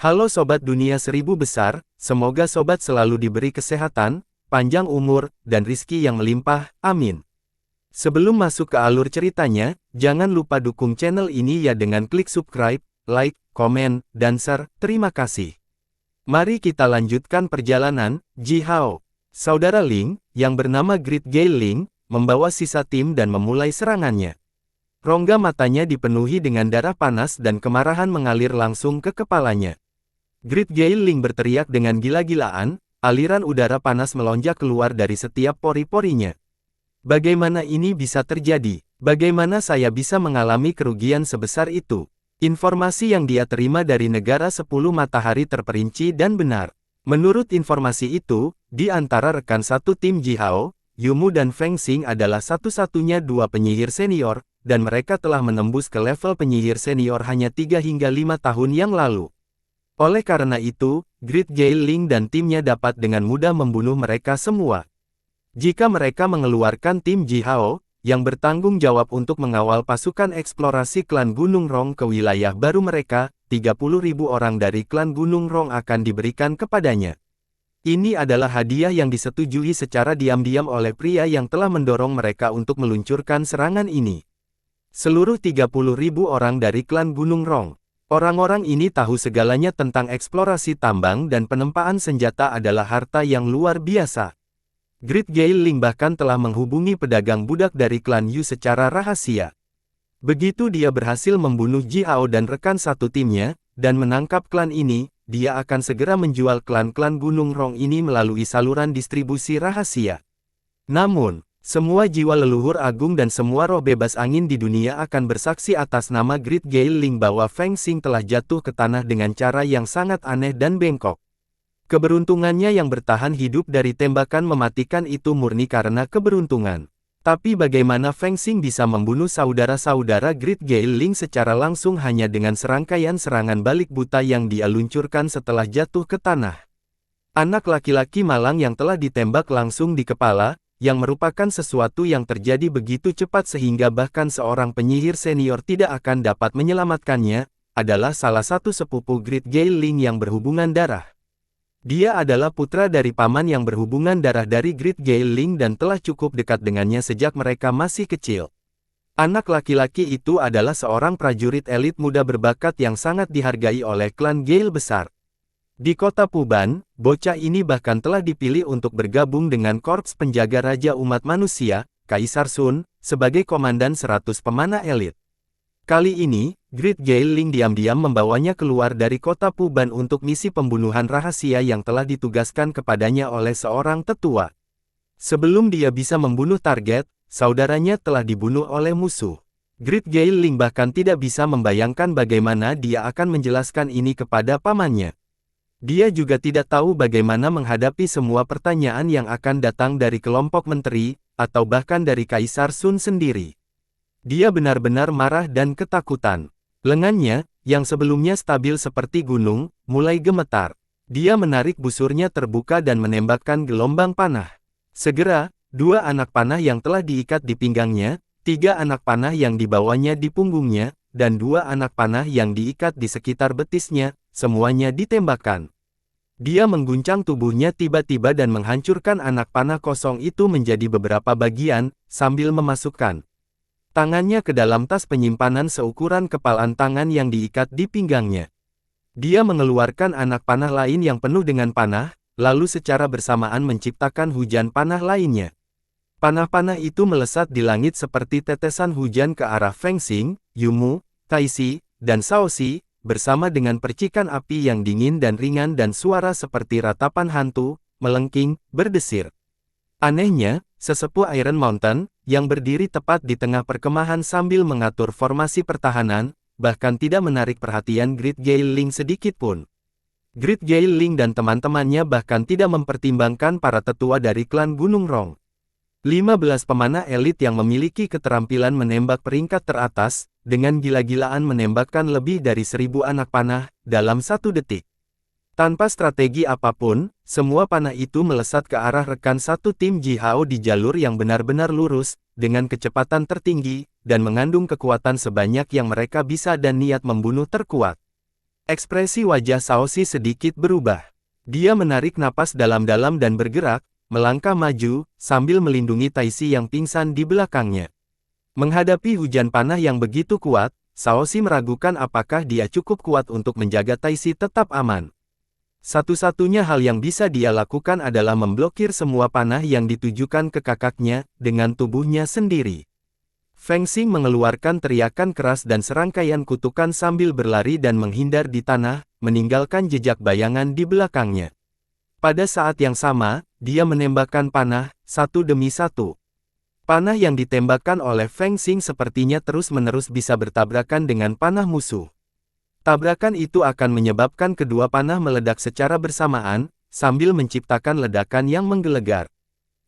Halo Sobat Dunia Seribu Besar, semoga Sobat selalu diberi kesehatan, panjang umur, dan rizki yang melimpah, amin. Sebelum masuk ke alur ceritanya, jangan lupa dukung channel ini ya dengan klik subscribe, like, komen, dan share, terima kasih. Mari kita lanjutkan perjalanan. Ji Hao, saudara Ling, yang bernama Great Gale Ling, membawa sisa tim dan memulai serangannya. Rongga matanya dipenuhi dengan darah panas dan kemarahan mengalir langsung ke kepalanya. Great Gale Ling berteriak dengan gila-gilaan, aliran udara panas melonjak keluar dari setiap pori-porinya. Bagaimana ini bisa terjadi? Bagaimana saya bisa mengalami kerugian sebesar itu? Informasi yang dia terima dari negara 10 matahari terperinci dan benar. Menurut informasi itu, di antara rekan satu tim Ji Hao, Yumu dan Feng Xing adalah satu-satunya dua penyihir senior, dan mereka telah menembus ke level penyihir senior hanya 3 hingga 5 tahun yang lalu. Oleh karena itu, Great Gale Ling dan timnya dapat dengan mudah membunuh mereka semua. Jika mereka mengeluarkan tim Ji Hao, yang bertanggung jawab untuk mengawal pasukan eksplorasi klan Gunung Rong ke wilayah baru mereka, 30.000 orang dari klan Gunung Rong akan diberikan kepadanya. Ini adalah hadiah yang disetujui secara diam-diam oleh pria yang telah mendorong mereka untuk meluncurkan serangan ini. Seluruh 30.000 orang dari klan Gunung Rong. Orang-orang ini tahu segalanya tentang eksplorasi tambang dan penempaan senjata adalah harta yang luar biasa. Great Gale Ling bahkan telah menghubungi pedagang budak dari klan Yu secara rahasia. Begitu dia berhasil membunuh Ji Hao dan rekan satu timnya, dan menangkap klan ini, dia akan segera menjual klan-klan Gunung Rong ini melalui saluran distribusi rahasia. Namun, semua jiwa leluhur agung dan semua roh bebas angin di dunia akan bersaksi atas nama Great Gale Ling bahwa Feng Xing telah jatuh ke tanah dengan cara yang sangat aneh dan bengkok. Keberuntungannya yang bertahan hidup dari tembakan mematikan itu murni karena keberuntungan. Tapi bagaimana Feng Xing bisa membunuh saudara-saudara Great Gale Ling secara langsung hanya dengan serangkaian serangan balik buta yang dia luncurkan setelah jatuh ke tanah? Anak laki-laki malang yang telah ditembak langsung di kepala, yang merupakan sesuatu yang terjadi begitu cepat sehingga bahkan seorang penyihir senior tidak akan dapat menyelamatkannya, adalah salah satu sepupu Great Gale Ling yang berhubungan darah. Dia adalah putra dari paman yang berhubungan darah dari Great Gale Ling dan telah cukup dekat dengannya sejak mereka masih kecil. Anak laki-laki itu adalah seorang prajurit elit muda berbakat yang sangat dihargai oleh klan Gale besar. Di kota Puban, bocah ini bahkan telah dipilih untuk bergabung dengan korps penjaga Raja Umat Manusia, Kaisar Sun, sebagai komandan 100 pemanah elit. Kali ini, Great Gale Ling diam-diam membawanya keluar dari kota Puban untuk misi pembunuhan rahasia yang telah ditugaskan kepadanya oleh seorang tetua. Sebelum dia bisa membunuh target, saudaranya telah dibunuh oleh musuh. Great Gale Ling bahkan tidak bisa membayangkan bagaimana dia akan menjelaskan ini kepada pamannya. Dia juga tidak tahu bagaimana menghadapi semua pertanyaan yang akan datang dari kelompok menteri, atau bahkan dari Kaisar Sun sendiri. Dia benar-benar marah dan ketakutan. Lengannya, yang sebelumnya stabil seperti gunung, mulai gemetar. Dia menarik busurnya terbuka dan menembakkan gelombang panah. Segera, 2 anak panah yang telah diikat di pinggangnya, 3 anak panah yang dibawanya di punggungnya, dan 2 anak panah yang diikat di sekitar betisnya, semuanya ditembakkan. Dia mengguncang tubuhnya tiba-tiba dan menghancurkan anak panah kosong itu menjadi beberapa bagian, sambil memasukkan tangannya ke dalam tas penyimpanan seukuran kepalan tangan yang diikat di pinggangnya. Dia mengeluarkan anak panah lain yang penuh dengan panah, lalu secara bersamaan menciptakan hujan panah lainnya. Panah-panah itu melesat di langit seperti tetesan hujan ke arah Feng Xing, Yumu, Taixi, dan Shaoxi, bersama dengan percikan api yang dingin dan ringan dan suara seperti ratapan hantu, melengking, berdesir. Anehnya, sesepuh Iron Mountain, yang berdiri tepat di tengah perkemahan sambil mengatur formasi pertahanan, bahkan tidak menarik perhatian Great Gale Ling sedikitpun. Great Gale Ling dan teman-temannya bahkan tidak mempertimbangkan para tetua dari klan Gunung Rong. 15 pemanah elit yang memiliki keterampilan menembak peringkat teratas, dengan gila-gilaan menembakkan lebih dari 1000 anak panah, dalam 1 detik. Tanpa strategi apapun, semua panah itu melesat ke arah rekan satu tim Ji Hao di jalur yang benar-benar lurus, dengan kecepatan tertinggi, dan mengandung kekuatan sebanyak yang mereka bisa dan niat membunuh terkuat. Ekspresi wajah Shaoxi sedikit berubah. Dia menarik napas dalam-dalam dan bergerak, melangkah maju, sambil melindungi Taixi yang pingsan di belakangnya. Menghadapi hujan panah yang begitu kuat, Shaoxi meragukan apakah dia cukup kuat untuk menjaga Taixi tetap aman. Satu-satunya hal yang bisa dia lakukan adalah memblokir semua panah yang ditujukan ke kakaknya, dengan tubuhnya sendiri. Feng Xing mengeluarkan teriakan keras dan serangkaian kutukan sambil berlari dan menghindar di tanah, meninggalkan jejak bayangan di belakangnya. Pada saat yang sama, dia menembakkan panah, satu demi satu. Panah yang ditembakkan oleh Feng Xing sepertinya terus-menerus bisa bertabrakan dengan panah musuh. Tabrakan itu akan menyebabkan kedua panah meledak secara bersamaan, sambil menciptakan ledakan yang menggelegar.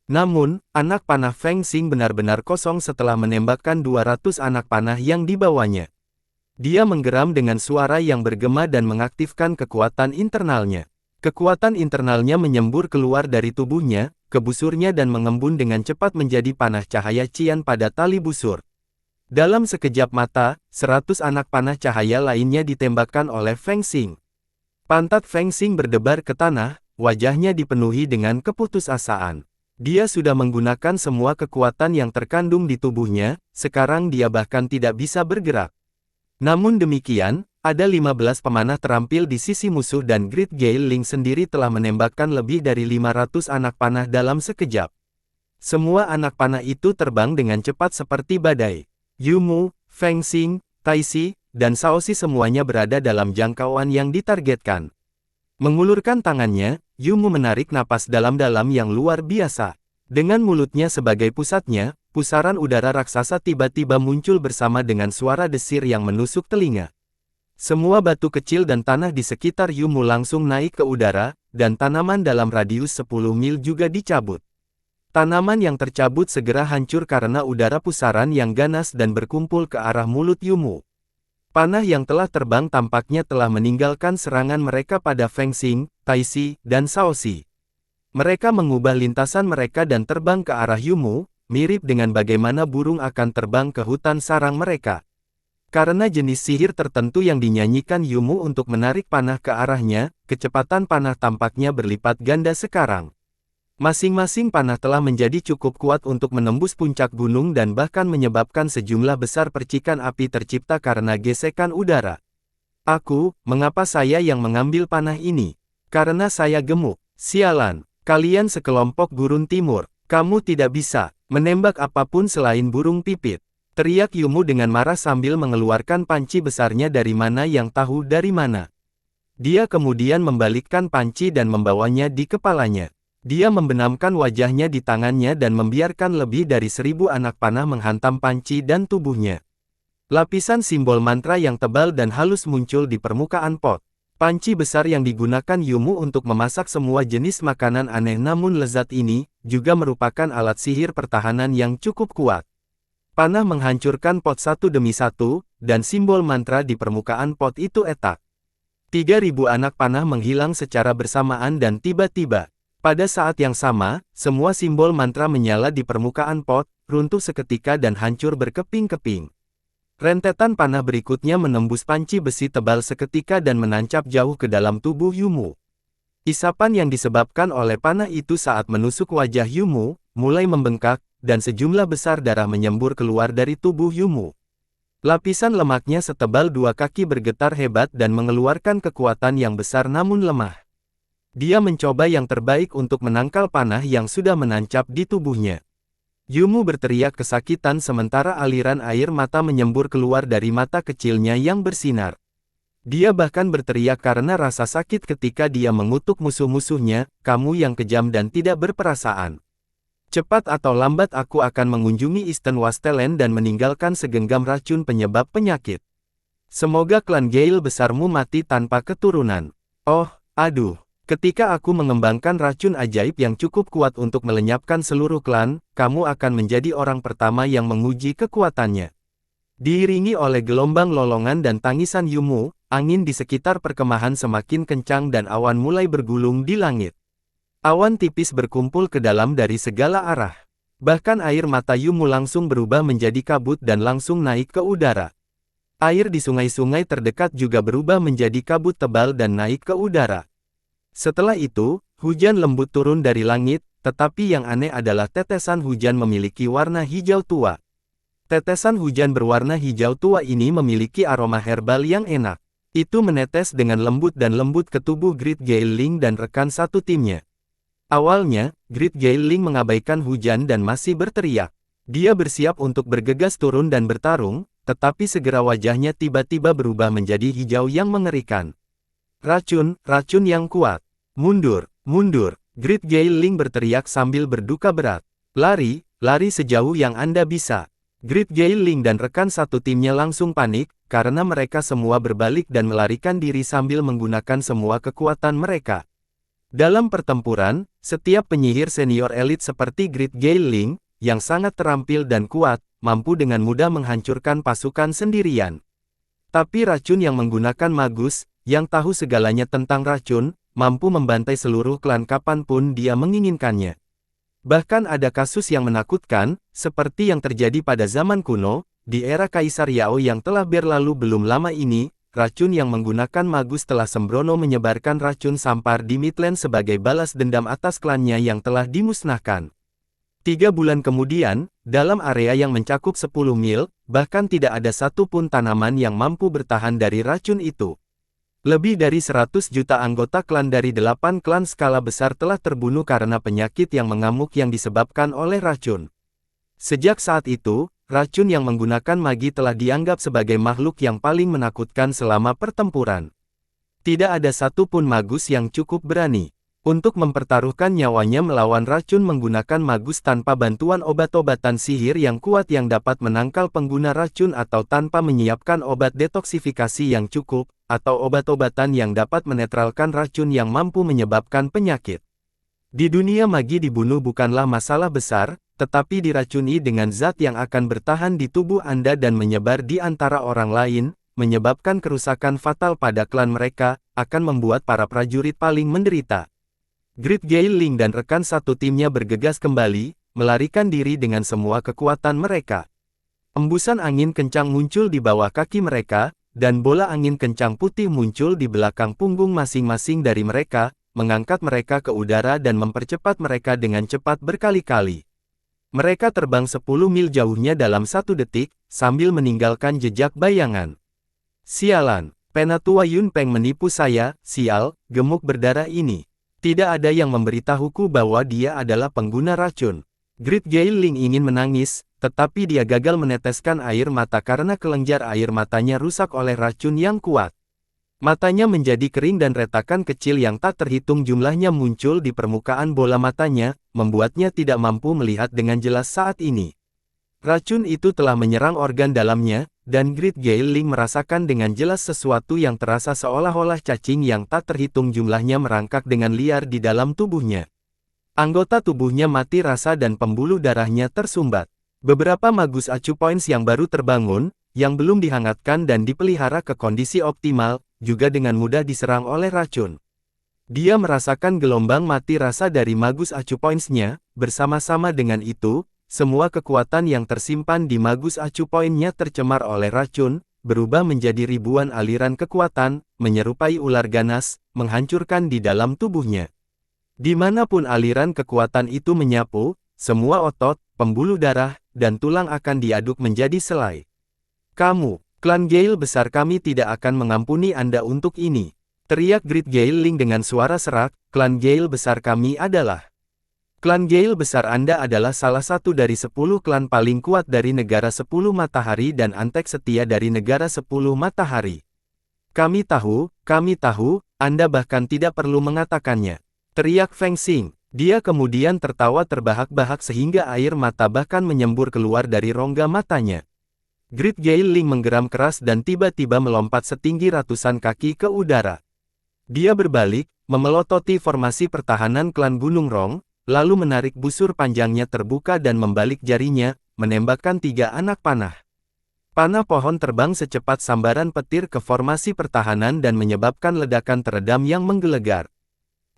Namun, anak panah Feng Xing benar-benar kosong setelah menembakkan 200 anak panah yang dibawanya. Dia menggeram dengan suara yang bergema dan mengaktifkan kekuatan internalnya. Kekuatan internalnya menyembur keluar dari tubuhnya, ke busurnya dan mengembun dengan cepat menjadi panah cahaya cian pada tali busur. Dalam sekejap mata, 100 anak panah cahaya lainnya ditembakkan oleh Feng Xing. Pantat Feng Xing berdebar ke tanah, wajahnya dipenuhi dengan keputusasaan. Dia sudah menggunakan semua kekuatan yang terkandung di tubuhnya, sekarang dia bahkan tidak bisa bergerak. Namun demikian, ada 15 pemanah terampil di sisi musuh dan Great Gale Ling sendiri telah menembakkan lebih dari 500 anak panah dalam sekejap. Semua anak panah itu terbang dengan cepat seperti badai. Yumu, Feng Xing, Taixi, dan Shaoxi semuanya berada dalam jangkauan yang ditargetkan. Mengulurkan tangannya, Yumu menarik napas dalam-dalam yang luar biasa. Dengan mulutnya sebagai pusatnya, pusaran udara raksasa tiba-tiba muncul bersama dengan suara desir yang menusuk telinga. Semua batu kecil dan tanah di sekitar Yumu langsung naik ke udara, dan tanaman dalam radius 10 mil juga dicabut. Tanaman yang tercabut segera hancur karena udara pusaran yang ganas dan berkumpul ke arah mulut Yumu. Panah yang telah terbang tampaknya telah meninggalkan serangan mereka pada Feng Xing, Taixi, dan Shaoxi. Mereka mengubah lintasan mereka dan terbang ke arah Yumu, mirip dengan bagaimana burung akan terbang ke hutan sarang mereka. Karena jenis sihir tertentu yang dinyanyikan Yumu untuk menarik panah ke arahnya, kecepatan panah tampaknya berlipat ganda sekarang. Masing-masing panah telah menjadi cukup kuat untuk menembus puncak gunung dan bahkan menyebabkan sejumlah besar percikan api tercipta karena gesekan udara. Mengapa saya yang mengambil panah ini? Karena saya gemuk. Sialan, kalian sekelompok gurun timur. Kamu tidak bisa menembak apapun selain burung pipit. Teriak Yumu dengan marah sambil mengeluarkan panci besarnya dari mana yang tahu dari mana. Dia kemudian membalikkan panci dan membawanya di kepalanya. Dia membenamkan wajahnya di tangannya dan membiarkan lebih dari 1000 anak panah menghantam panci dan tubuhnya. Lapisan simbol mantra yang tebal dan halus muncul di permukaan pot. Panci besar yang digunakan Yumu untuk memasak semua jenis makanan aneh namun lezat ini, juga merupakan alat sihir pertahanan yang cukup kuat. Panah menghancurkan pot satu demi satu, dan simbol mantra di permukaan pot itu etak. 3000 anak panah menghilang secara bersamaan dan tiba-tiba. Pada saat yang sama, semua simbol mantra menyala di permukaan pot, runtuh seketika dan hancur berkeping-keping. Rentetan panah berikutnya menembus panci besi tebal seketika dan menancap jauh ke dalam tubuh Yumu. Isapan yang disebabkan oleh panah itu saat menusuk wajah Yumu, mulai membengkak, dan sejumlah besar darah menyembur keluar dari tubuh Yumu. Lapisan lemaknya setebal 2 kaki bergetar hebat dan mengeluarkan kekuatan yang besar namun lemah. Dia mencoba yang terbaik untuk menangkal panah yang sudah menancap di tubuhnya. Yumu berteriak kesakitan sementara aliran air mata menyembur keluar dari mata kecilnya yang bersinar. Dia bahkan berteriak karena rasa sakit ketika dia mengutuk musuh-musuhnya, "Kamu yang kejam dan tidak berperasaan. Cepat atau lambat aku akan mengunjungi Eastern Wastelen dan meninggalkan segenggam racun penyebab penyakit. Semoga klan Gale besarmu mati tanpa keturunan. Oh, aduh. Ketika aku mengembangkan racun ajaib yang cukup kuat untuk melenyapkan seluruh klan, kamu akan menjadi orang pertama yang menguji kekuatannya." Diiringi oleh gelombang lolongan dan tangisan Yumu, angin di sekitar perkemahan semakin kencang dan awan mulai bergulung di langit. Awan tipis berkumpul ke dalam dari segala arah. Bahkan air mata Yumu langsung berubah menjadi kabut dan langsung naik ke udara. Air di sungai-sungai terdekat juga berubah menjadi kabut tebal dan naik ke udara. Setelah itu, hujan lembut turun dari langit, tetapi yang aneh adalah tetesan hujan memiliki warna hijau tua. Tetesan hujan berwarna hijau tua ini memiliki aroma herbal yang enak. Itu menetes dengan lembut dan lembut ke tubuh Great Gailing dan rekan satu timnya. Awalnya, Great Gailing mengabaikan hujan dan masih berteriak. Dia bersiap untuk bergegas turun dan bertarung, tetapi segera wajahnya tiba-tiba berubah menjadi hijau yang mengerikan. Racun, racun yang kuat. Mundur, mundur. Great Gailing berteriak sambil berduka berat. Lari, lari sejauh yang Anda bisa. Great Gailing dan rekan satu timnya langsung panik, karena mereka semua berbalik dan melarikan diri sambil menggunakan semua kekuatan mereka. Dalam pertempuran, setiap penyihir senior elit seperti Great Gailing, yang sangat terampil dan kuat, mampu dengan mudah menghancurkan pasukan sendirian. Tapi racun yang menggunakan magus, yang tahu segalanya tentang racun, mampu membantai seluruh klan kapanpun dia menginginkannya. Bahkan ada kasus yang menakutkan, seperti yang terjadi pada zaman kuno, di era Kaisar Yao yang telah berlalu belum lama ini, racun yang menggunakan magus telah sembrono menyebarkan racun sampar di Midland sebagai balas dendam atas klannya yang telah dimusnahkan. 3 bulan kemudian, dalam area yang mencakup 10 mil, bahkan tidak ada satu pun tanaman yang mampu bertahan dari racun itu. Lebih dari 100 juta anggota klan dari 8 klan skala besar telah terbunuh karena penyakit yang mengamuk yang disebabkan oleh racun. Sejak saat itu, racun yang menggunakan magi telah dianggap sebagai makhluk yang paling menakutkan selama pertempuran. Tidak ada satu pun magus yang cukup berani untuk mempertaruhkan nyawanya melawan racun menggunakan magus tanpa bantuan obat-obatan sihir yang kuat yang dapat menangkal pengguna racun atau tanpa menyiapkan obat detoksifikasi yang cukup, atau obat-obatan yang dapat menetralkan racun yang mampu menyebabkan penyakit. Di dunia magi dibunuh bukanlah masalah besar, tetapi diracuni dengan zat yang akan bertahan di tubuh Anda dan menyebar di antara orang lain, menyebabkan kerusakan fatal pada klan mereka, akan membuat para prajurit paling menderita. Great Gailing dan rekan satu timnya bergegas kembali, melarikan diri dengan semua kekuatan mereka. Embusan angin kencang muncul di bawah kaki mereka, dan bola angin kencang putih muncul di belakang punggung masing-masing dari mereka, mengangkat mereka ke udara dan mempercepat mereka dengan cepat berkali-kali. Mereka terbang 10 mil jauhnya dalam 1 detik, sambil meninggalkan jejak bayangan. Sialan, Penatua Yun Peng menipu saya, sial, gemuk berdarah ini. Tidak ada yang memberitahuku bahwa dia adalah pengguna racun. Great Gailing ingin menangis, tetapi dia gagal meneteskan air mata karena kelenjar air matanya rusak oleh racun yang kuat. Matanya menjadi kering dan retakan kecil yang tak terhitung jumlahnya muncul di permukaan bola matanya, membuatnya tidak mampu melihat dengan jelas saat ini. Racun itu telah menyerang organ dalamnya, dan Great Gailing merasakan dengan jelas sesuatu yang terasa seolah-olah cacing yang tak terhitung jumlahnya merangkak dengan liar di dalam tubuhnya. Anggota tubuhnya mati rasa dan pembuluh darahnya tersumbat. Beberapa magus acu points yang baru terbangun, yang belum dihangatkan dan dipelihara ke kondisi optimal, juga dengan mudah diserang oleh racun. Dia merasakan gelombang mati rasa dari magus acu points-nya, bersama-sama dengan itu, semua kekuatan yang tersimpan di magus acu poinnya tercemar oleh racun, berubah menjadi ribuan aliran kekuatan, menyerupai ular ganas, menghancurkan di dalam tubuhnya. Dimanapun aliran kekuatan itu menyapu, semua otot, pembuluh darah, dan tulang akan diaduk menjadi selai. Kamu, klan Gale besar kami tidak akan mengampuni Anda untuk ini. Teriak Great Gailing dengan suara serak, klan Gale besar kami adalah. Klan Gale besar Anda adalah salah satu dari 10 klan paling kuat dari negara 10 matahari dan antek setia dari negara 10 matahari. Kami tahu, Anda bahkan tidak perlu mengatakannya. Teriak Feng Xing. Dia kemudian tertawa terbahak-bahak sehingga air mata bahkan menyembur keluar dari rongga matanya. Great Gailing menggeram keras dan tiba-tiba melompat setinggi ratusan kaki ke udara. Dia berbalik, memelototi formasi pertahanan klan Gunung Rong, lalu menarik busur panjangnya terbuka dan membalik jarinya, menembakkan 3 anak panah. Panah pohon terbang secepat sambaran petir ke formasi pertahanan dan menyebabkan ledakan teredam yang menggelegar.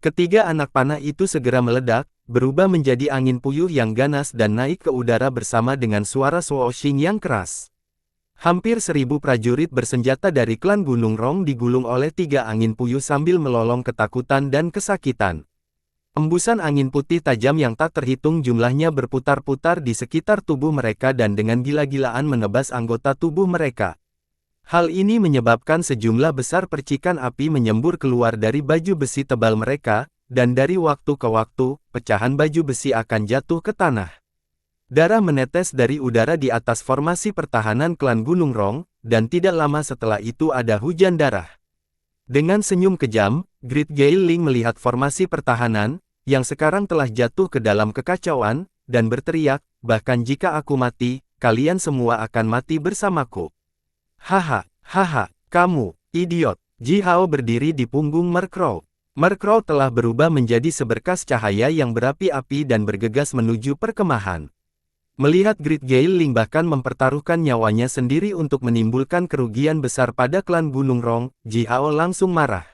Ketiga anak panah itu segera meledak, berubah menjadi angin puyuh yang ganas dan naik ke udara bersama dengan suara swooshing yang keras. Hampir 1.000 prajurit bersenjata dari klan Gunung Rong digulung oleh 3 angin puyuh sambil melolong ketakutan dan kesakitan. Embusan angin putih tajam yang tak terhitung jumlahnya berputar-putar di sekitar tubuh mereka dan dengan gila-gilaan menebas anggota tubuh mereka. Hal ini menyebabkan sejumlah besar percikan api menyembur keluar dari baju besi tebal mereka, dan dari waktu ke waktu, pecahan baju besi akan jatuh ke tanah. Darah menetes dari udara di atas formasi pertahanan klan Gunung Rong, dan tidak lama setelah itu ada hujan darah. Dengan senyum kejam, Great Gale Ling melihat formasi pertahanan, yang sekarang telah jatuh ke dalam kekacauan, dan berteriak, bahkan jika aku mati, kalian semua akan mati bersamaku. Haha, haha, kamu, idiot. Ji Hao berdiri di punggung Mercrow. Mercrow telah berubah menjadi seberkas cahaya yang berapi-api dan bergegas menuju perkemahan. Melihat Great Gale Ling bahkan mempertaruhkan nyawanya sendiri untuk menimbulkan kerugian besar pada klan Gunung Rong, Ji Hao langsung marah.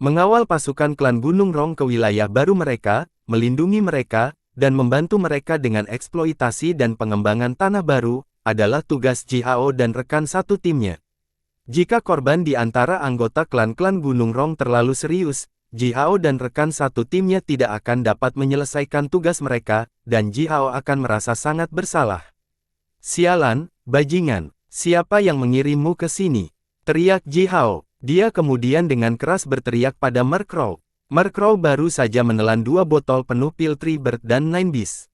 Mengawal pasukan klan Gunung Rong ke wilayah baru mereka, melindungi mereka, dan membantu mereka dengan eksploitasi dan pengembangan tanah baru, adalah tugas Ji Hao dan rekan satu timnya. Jika korban di antara anggota klan-klan Gunung Rong terlalu serius, Ji Hao dan rekan satu timnya tidak akan dapat menyelesaikan tugas mereka, dan Ji Hao akan merasa sangat bersalah. Sialan, bajingan, siapa yang mengirimmu ke sini? Teriak Ji Hao. Dia kemudian dengan keras berteriak pada Mercrow. Mercrow baru saja menelan 2 botol penuh pil Tribert dan Nine Beast.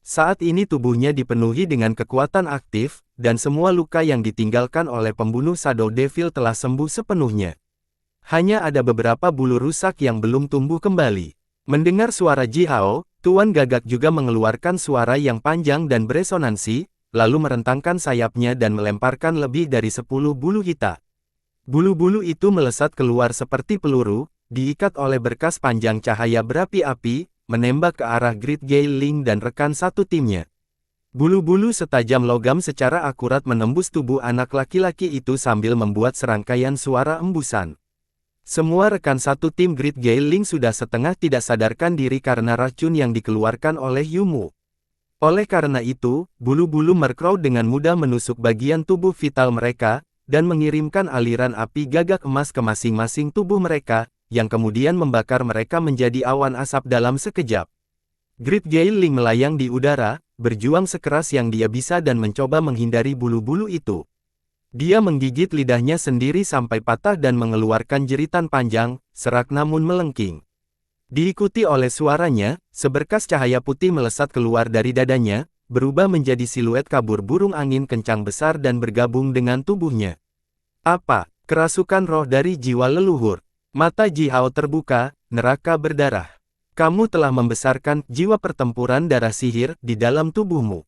Saat ini tubuhnya dipenuhi dengan kekuatan aktif, dan semua luka yang ditinggalkan oleh pembunuh Shadow Devil telah sembuh sepenuhnya. Hanya ada beberapa bulu rusak yang belum tumbuh kembali. Mendengar suara Ji Hao, Tuan Gagak juga mengeluarkan suara yang panjang dan beresonansi, lalu merentangkan sayapnya dan melemparkan lebih dari 10 bulu hita. Bulu-bulu itu melesat keluar seperti peluru, diikat oleh berkas panjang cahaya berapi-api, menembak ke arah Great Gale Ling dan rekan satu timnya. Bulu-bulu setajam logam secara akurat menembus tubuh anak laki-laki itu sambil membuat serangkaian suara embusan. Semua rekan satu tim Great Gale Ling sudah setengah tidak sadarkan diri karena racun yang dikeluarkan oleh Yumu. Oleh karena itu, bulu-bulu Mercrow dengan mudah menusuk bagian tubuh vital mereka, dan mengirimkan aliran api gagak emas ke masing-masing tubuh mereka, yang kemudian membakar mereka menjadi awan asap dalam sekejap. Great Gale Ling melayang di udara, berjuang sekeras yang dia bisa dan mencoba menghindari bulu-bulu itu. Dia menggigit lidahnya sendiri sampai patah dan mengeluarkan jeritan panjang, serak namun melengking. Diikuti oleh suaranya, seberkas cahaya putih melesat keluar dari dadanya, berubah menjadi siluet kabur burung angin kencang besar dan bergabung dengan tubuhnya. Apa? Kerasukan roh dari jiwa leluhur. Mata Ji Hao terbuka, neraka berdarah. Kamu telah membesarkan jiwa pertempuran darah sihir di dalam tubuhmu.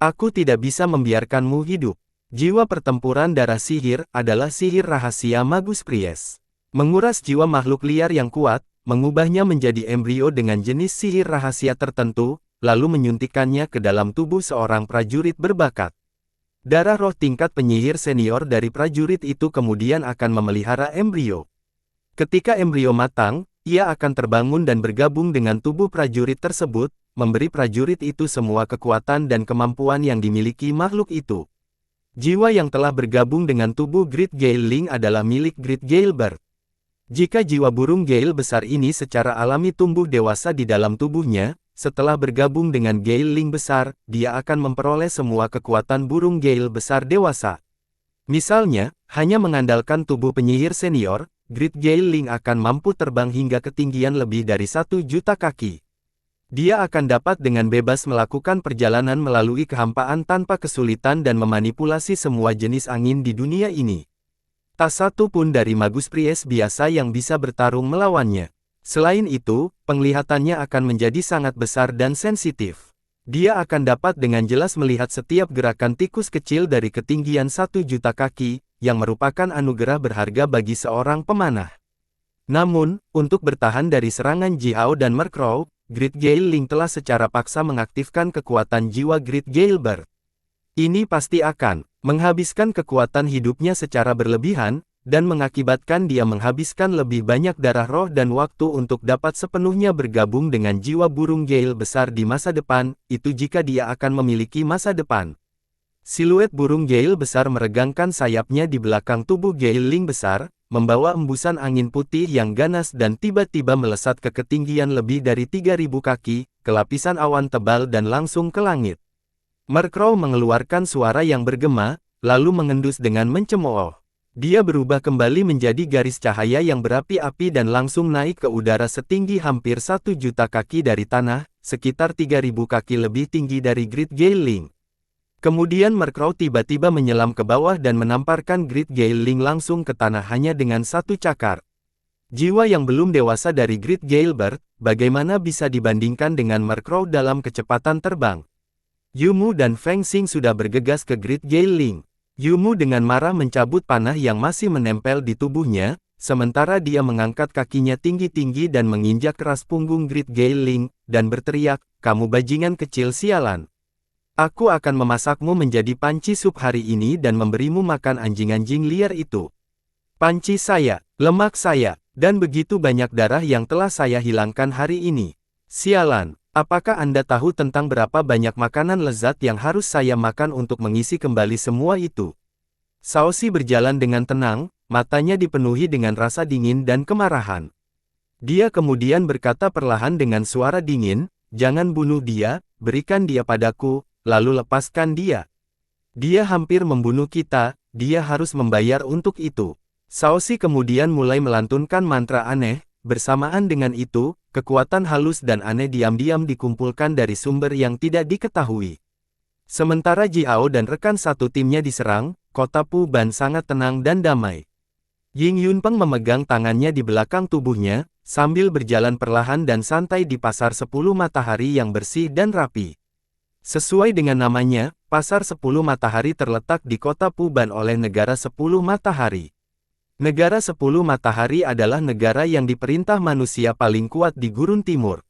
Aku tidak bisa membiarkanmu hidup. Jiwa pertempuran darah sihir adalah sihir rahasia Magus Priest. Menguras jiwa makhluk liar yang kuat, mengubahnya menjadi embrio dengan jenis sihir rahasia tertentu, lalu menyuntikkannya ke dalam tubuh seorang prajurit berbakat. Darah roh tingkat penyihir senior dari prajurit itu kemudian akan memelihara embrio. Ketika embrio matang, ia akan terbangun dan bergabung dengan tubuh prajurit tersebut, memberi prajurit itu semua kekuatan dan kemampuan yang dimiliki makhluk itu. Jiwa yang telah bergabung dengan tubuh Great Gale Ling adalah milik Great Gale Bird. Jika jiwa burung Gale besar ini secara alami tumbuh dewasa di dalam tubuhnya, setelah bergabung dengan Gale Ling besar, dia akan memperoleh semua kekuatan burung Gale besar dewasa. Misalnya, hanya mengandalkan tubuh penyihir senior, Great Gale Ling akan mampu terbang hingga ketinggian lebih dari 1 juta kaki. Dia akan dapat dengan bebas melakukan perjalanan melalui kehampaan tanpa kesulitan dan memanipulasi semua jenis angin di dunia ini. Tak satu pun dari Magus Priest biasa yang bisa bertarung melawannya. Selain itu, penglihatannya akan menjadi sangat besar dan sensitif. Dia akan dapat dengan jelas melihat setiap gerakan tikus kecil dari ketinggian 1 juta kaki, yang merupakan anugerah berharga bagi seorang pemanah. Namun, untuk bertahan dari serangan Ji Hao dan Mercrow, Great Gale Ling telah secara paksa mengaktifkan kekuatan jiwa Great Gale Bird. Ini pasti akan menghabiskan kekuatan hidupnya secara berlebihan, dan mengakibatkan dia menghabiskan lebih banyak darah roh dan waktu untuk dapat sepenuhnya bergabung dengan jiwa burung Gale besar di masa depan, itu jika dia akan memiliki masa depan. Siluet burung Gale besar meregangkan sayapnya di belakang tubuh Gale Ling besar, membawa embusan angin putih yang ganas dan tiba-tiba melesat ke ketinggian lebih dari 3.000 kaki, ke lapisan awan tebal dan langsung ke langit. Murkrow mengeluarkan suara yang bergema, lalu mengendus dengan mencemooh. Dia berubah kembali menjadi garis cahaya yang berapi-api dan langsung naik ke udara setinggi hampir 1 juta kaki dari tanah, sekitar 3.000 kaki lebih tinggi dari Great Gale Ling. Kemudian Murkrow tiba-tiba menyelam ke bawah dan menamparkan Great Gale Ling langsung ke tanah hanya dengan satu cakar. Jiwa yang belum dewasa dari Great Gale Bird, bagaimana bisa dibandingkan dengan Murkrow dalam kecepatan terbang? Yumu dan Feng Xing sudah bergegas ke Great Gale Ling. Yumu dengan marah mencabut panah yang masih menempel di tubuhnya, sementara dia mengangkat kakinya tinggi-tinggi dan menginjak keras punggung Great Gale Ling, dan berteriak, "Kamu bajingan kecil sialan. Aku akan memasakmu menjadi panci sup hari ini dan memberimu makan anjing-anjing liar itu. Panci saya, lemak saya, dan begitu banyak darah yang telah saya hilangkan hari ini. Sialan, apakah Anda tahu tentang berapa banyak makanan lezat yang harus saya makan untuk mengisi kembali semua itu?" Shaoxi berjalan dengan tenang, matanya dipenuhi dengan rasa dingin dan kemarahan. Dia kemudian berkata perlahan dengan suara dingin, "Jangan bunuh dia, berikan dia padaku, lalu lepaskan dia. Dia hampir membunuh kita, dia harus membayar untuk itu." Shaoxi kemudian mulai melantunkan mantra aneh, bersamaan dengan itu, kekuatan halus dan aneh diam-diam dikumpulkan dari sumber yang tidak diketahui. Sementara Jiao dan rekan satu timnya diserang, kota Puban sangat tenang dan damai. Ying Yunpeng memegang tangannya di belakang tubuhnya, sambil berjalan perlahan dan santai di pasar 10 matahari yang bersih dan rapi. Sesuai dengan namanya, Pasar 10 Matahari terletak di kota Puban oleh Negara 10 Matahari. Negara 10 Matahari adalah negara yang diperintah manusia paling kuat di Gurun Timur.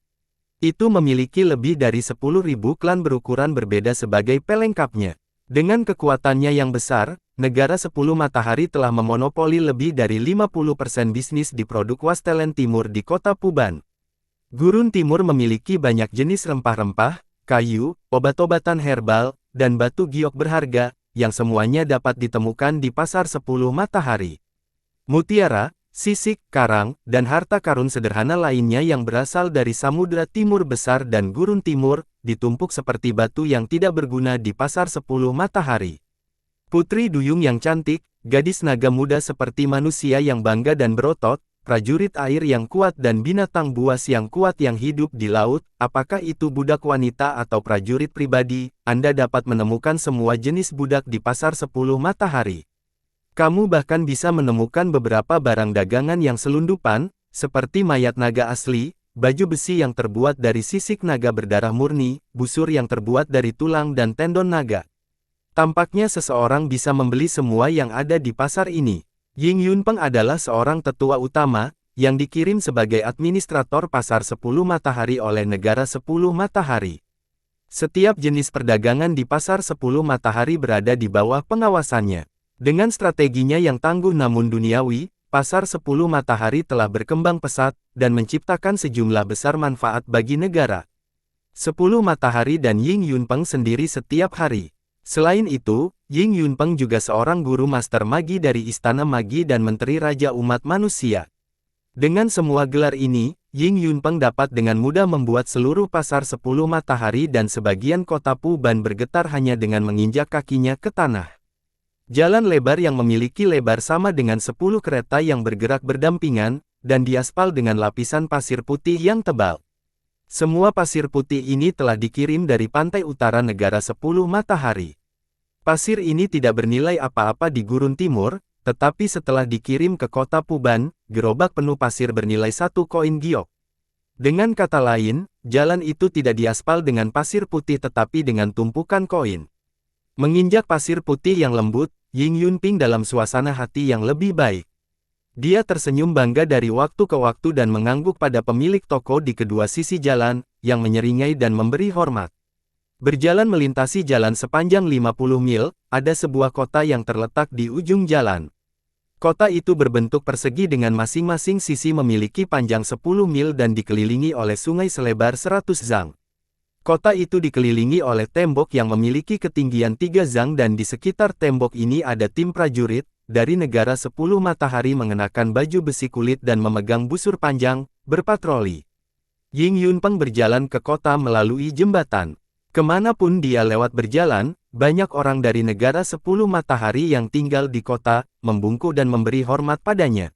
Itu memiliki lebih dari 10.000 klan berukuran berbeda sebagai pelengkapnya. Dengan kekuatannya yang besar, Negara 10 Matahari telah memonopoli lebih dari 50% bisnis di produk wastelen timur di kota Puban. Gurun Timur memiliki banyak jenis rempah-rempah, kayu, obat-obatan herbal, dan batu giok berharga, yang semuanya dapat ditemukan di Pasar 10 Matahari. Mutiara, sisik, karang, dan harta karun sederhana lainnya yang berasal dari Samudra Timur Besar dan Gurun Timur, ditumpuk seperti batu yang tidak berguna di Pasar 10 Matahari. Putri duyung yang cantik, gadis naga muda seperti manusia yang bangga dan berotot, prajurit air yang kuat dan binatang buas yang kuat yang hidup di laut, apakah itu budak wanita atau prajurit pribadi, Anda dapat menemukan semua jenis budak di Pasar 10 Matahari. Kamu bahkan bisa menemukan beberapa barang dagangan yang selundupan, seperti mayat naga asli, baju besi yang terbuat dari sisik naga berdarah murni, busur yang terbuat dari tulang dan tendon naga. Tampaknya seseorang bisa membeli semua yang ada di pasar ini. Ying Yunpeng adalah seorang tetua utama, yang dikirim sebagai administrator Pasar 10 Matahari oleh Negara 10 Matahari. Setiap jenis perdagangan di Pasar 10 Matahari berada di bawah pengawasannya. Dengan strateginya yang tangguh namun duniawi, Pasar 10 Matahari telah berkembang pesat, dan menciptakan sejumlah besar manfaat bagi negara. 10 Matahari dan Ying Yunpeng sendiri setiap hari. Selain itu, Ying Yunpeng juga seorang guru master magi dari Istana Magi dan Menteri Raja Umat Manusia. Dengan semua gelar ini, Ying Yunpeng dapat dengan mudah membuat seluruh Pasar 10 Matahari dan sebagian kota Puban bergetar hanya dengan menginjak kakinya ke tanah. Jalan lebar yang memiliki lebar sama dengan 10 kereta yang bergerak berdampingan, dan diaspal dengan lapisan pasir putih yang tebal. Semua pasir putih ini telah dikirim dari pantai utara Negara 10 Matahari. Pasir ini tidak bernilai apa-apa di Gurun Timur, tetapi setelah dikirim ke kota Puban, gerobak penuh pasir bernilai 1 koin giok. Dengan kata lain, jalan itu tidak diaspal dengan pasir putih tetapi dengan tumpukan koin. Menginjak pasir putih yang lembut, Ying Yunpeng dalam suasana hati yang lebih baik. Dia tersenyum bangga dari waktu ke waktu dan mengangguk pada pemilik toko di kedua sisi jalan, yang menyeringai dan memberi hormat. Berjalan melintasi jalan sepanjang 50 mil, ada sebuah kota yang terletak di ujung jalan. Kota itu berbentuk persegi dengan masing-masing sisi memiliki panjang 10 mil dan dikelilingi oleh sungai selebar 100 zang. Kota itu dikelilingi oleh tembok yang memiliki ketinggian 3 zang dan di sekitar tembok ini ada tim prajurit, dari negara 10 matahari mengenakan baju besi kulit dan memegang busur panjang, berpatroli. Ying Yunpeng berjalan ke kota melalui jembatan. Kemanapun dia lewat berjalan, banyak orang dari negara 10 matahari yang tinggal di kota, membungkuk dan memberi hormat padanya.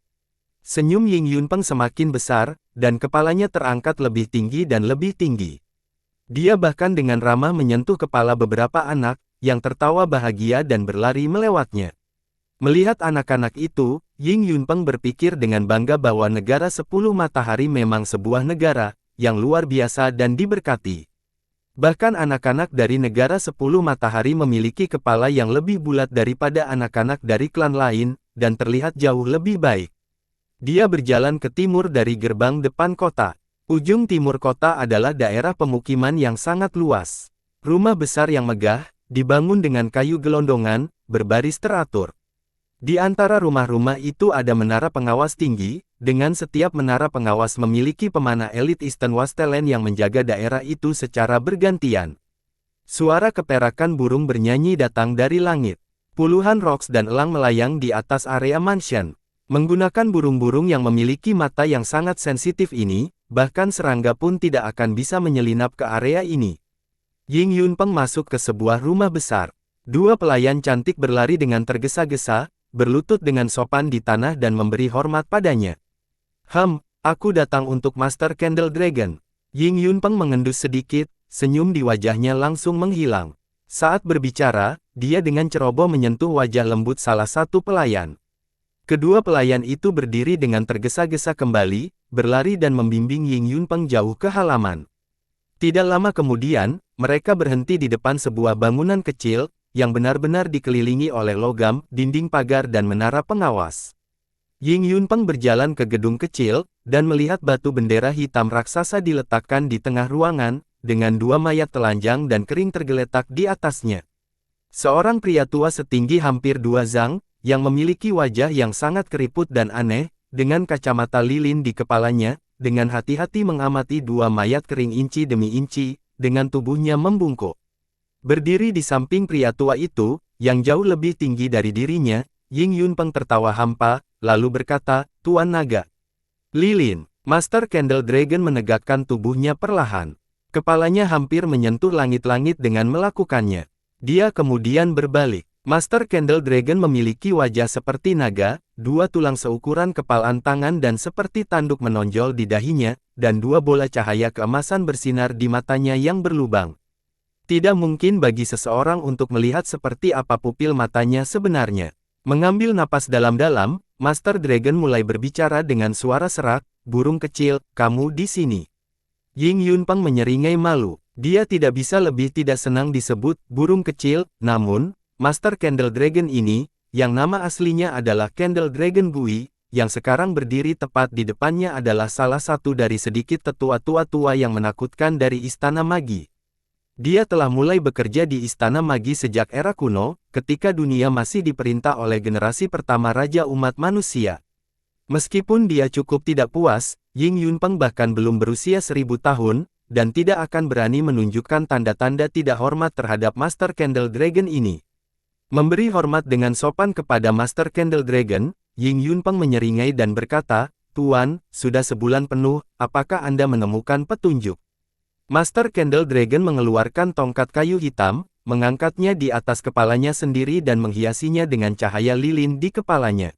Senyum Ying Yunpeng semakin besar, dan kepalanya terangkat lebih tinggi dan lebih tinggi. Dia bahkan dengan ramah menyentuh kepala beberapa anak, yang tertawa bahagia dan berlari melewatnya. Melihat anak-anak itu, Ying Yunpeng berpikir dengan bangga bahwa negara 10 matahari memang sebuah negara, yang luar biasa dan diberkati. Bahkan anak-anak dari negara 10 matahari memiliki kepala yang lebih bulat daripada anak-anak dari klan lain, dan terlihat jauh lebih baik. Dia berjalan ke timur dari gerbang depan kota. Ujung timur kota adalah daerah pemukiman yang sangat luas. Rumah besar yang megah, dibangun dengan kayu gelondongan, berbaris teratur. Di antara rumah-rumah itu ada menara pengawas tinggi, dengan setiap menara pengawas memiliki pemanah elit Eastern Wastelen yang menjaga daerah itu secara bergantian. Suara keperakan burung bernyanyi datang dari langit. Puluhan roks dan elang melayang di atas area mansion. Menggunakan burung-burung yang memiliki mata yang sangat sensitif ini, bahkan serangga pun tidak akan bisa menyelinap ke area ini. Ying Yunpeng masuk ke sebuah rumah besar. Dua pelayan cantik berlari dengan tergesa-gesa, berlutut dengan sopan di tanah dan memberi hormat padanya. Aku datang untuk Master Candle Dragon. Ying Yunpeng mengendus sedikit, senyum di wajahnya langsung menghilang. Saat berbicara, dia dengan ceroboh menyentuh wajah lembut salah satu pelayan. Kedua pelayan itu berdiri dengan tergesa-gesa kembali, berlari dan membimbing Ying Yunpeng jauh ke halaman. Tidak lama kemudian, mereka berhenti di depan sebuah bangunan kecil, yang benar-benar dikelilingi oleh logam, dinding pagar dan menara pengawas. Ying Yunpeng berjalan ke gedung kecil, dan melihat batu bendera hitam raksasa diletakkan di tengah ruangan, dengan dua mayat telanjang dan kering tergeletak di atasnya. Seorang pria tua setinggi hampir 2 zang, yang memiliki wajah yang sangat keriput dan aneh, dengan kacamata lilin di kepalanya, dengan hati-hati mengamati dua mayat kering inci demi inci, dengan tubuhnya membungkuk. Berdiri di samping pria tua itu, yang jauh lebih tinggi dari dirinya, Ying Yunpeng tertawa hampa, lalu berkata, "Tuan Naga." Lilin, Master Candle Dragon menegakkan tubuhnya perlahan. Kepalanya hampir menyentuh langit-langit dengan melakukannya. Dia kemudian berbalik. Master Candle Dragon memiliki wajah seperti naga, dua tulang seukuran kepalan tangan dan seperti tanduk menonjol di dahinya, dan dua bola cahaya keemasan bersinar di matanya yang berlubang. Tidak mungkin bagi seseorang untuk melihat seperti apa pupil matanya sebenarnya. Mengambil napas dalam-dalam, Master Dragon mulai berbicara dengan suara serak, "Burung kecil, kamu di sini." Ying Yunpeng menyeringai malu. Dia tidak bisa lebih tidak senang disebut burung kecil, namun Master Candle Dragon ini, yang nama aslinya adalah Candle Dragon Gui, yang sekarang berdiri tepat di depannya adalah salah satu dari sedikit tetua tua-tua yang menakutkan dari Istana Magi. Dia telah mulai bekerja di Istana Magi sejak era kuno, ketika dunia masih diperintah oleh generasi pertama Raja Umat Manusia. Meskipun dia cukup tidak puas, Ying Yunpeng bahkan belum berusia 1000 tahun, dan tidak akan berani menunjukkan tanda-tanda tidak hormat terhadap Master Candle Dragon ini. Memberi hormat dengan sopan kepada Master Candle Dragon, Ying Yunpeng menyeringai dan berkata, "Tuan, sudah sebulan penuh, apakah Anda menemukan petunjuk?" Master Candle Dragon mengeluarkan tongkat kayu hitam, mengangkatnya di atas kepalanya sendiri dan menghiasinya dengan cahaya lilin di kepalanya.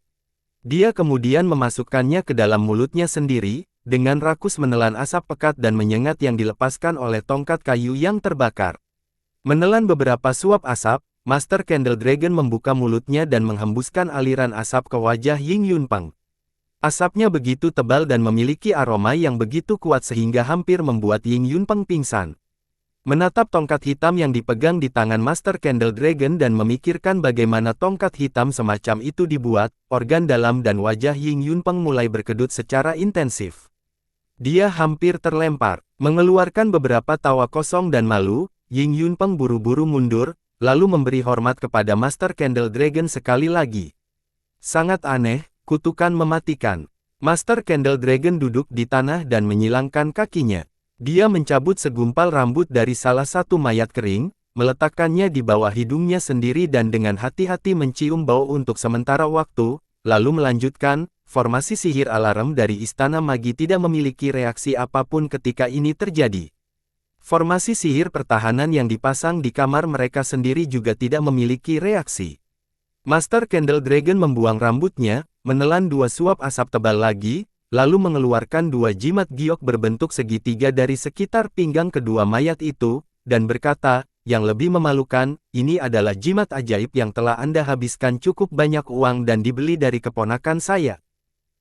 Dia kemudian memasukkannya ke dalam mulutnya sendiri, dengan rakus menelan asap pekat dan menyengat yang dilepaskan oleh tongkat kayu yang terbakar. Menelan beberapa suap asap, Master Candle Dragon membuka mulutnya dan menghembuskan aliran asap ke wajah Ying Yunpeng. Asapnya begitu tebal dan memiliki aroma yang begitu kuat sehingga hampir membuat Ying Yunpeng pingsan. Menatap tongkat hitam yang dipegang di tangan Master Candle Dragon dan memikirkan bagaimana tongkat hitam semacam itu dibuat, organ dalam dan wajah Ying Yunpeng mulai berkedut secara intensif. Dia hampir terlempar. Mengeluarkan beberapa tawa kosong dan malu, Ying Yunpeng buru-buru mundur, lalu memberi hormat kepada Master Candle Dragon sekali lagi. Sangat aneh, kutukan mematikan. Master Candle Dragon duduk di tanah dan menyilangkan kakinya. Dia mencabut segumpal rambut dari salah satu mayat kering, meletakkannya di bawah hidungnya sendiri dan dengan hati-hati mencium bau untuk sementara waktu, lalu melanjutkan, formasi sihir alarm dari Istana Magi tidak memiliki reaksi apapun ketika ini terjadi. Formasi sihir pertahanan yang dipasang di kamar mereka sendiri juga tidak memiliki reaksi. Master Candle Dragon membuang rambutnya, menelan 2 suap asap tebal lagi, lalu mengeluarkan 2 jimat giok berbentuk segitiga dari sekitar pinggang kedua mayat itu, dan berkata, yang lebih memalukan, ini adalah jimat ajaib yang telah Anda habiskan cukup banyak uang dan dibeli dari keponakan saya.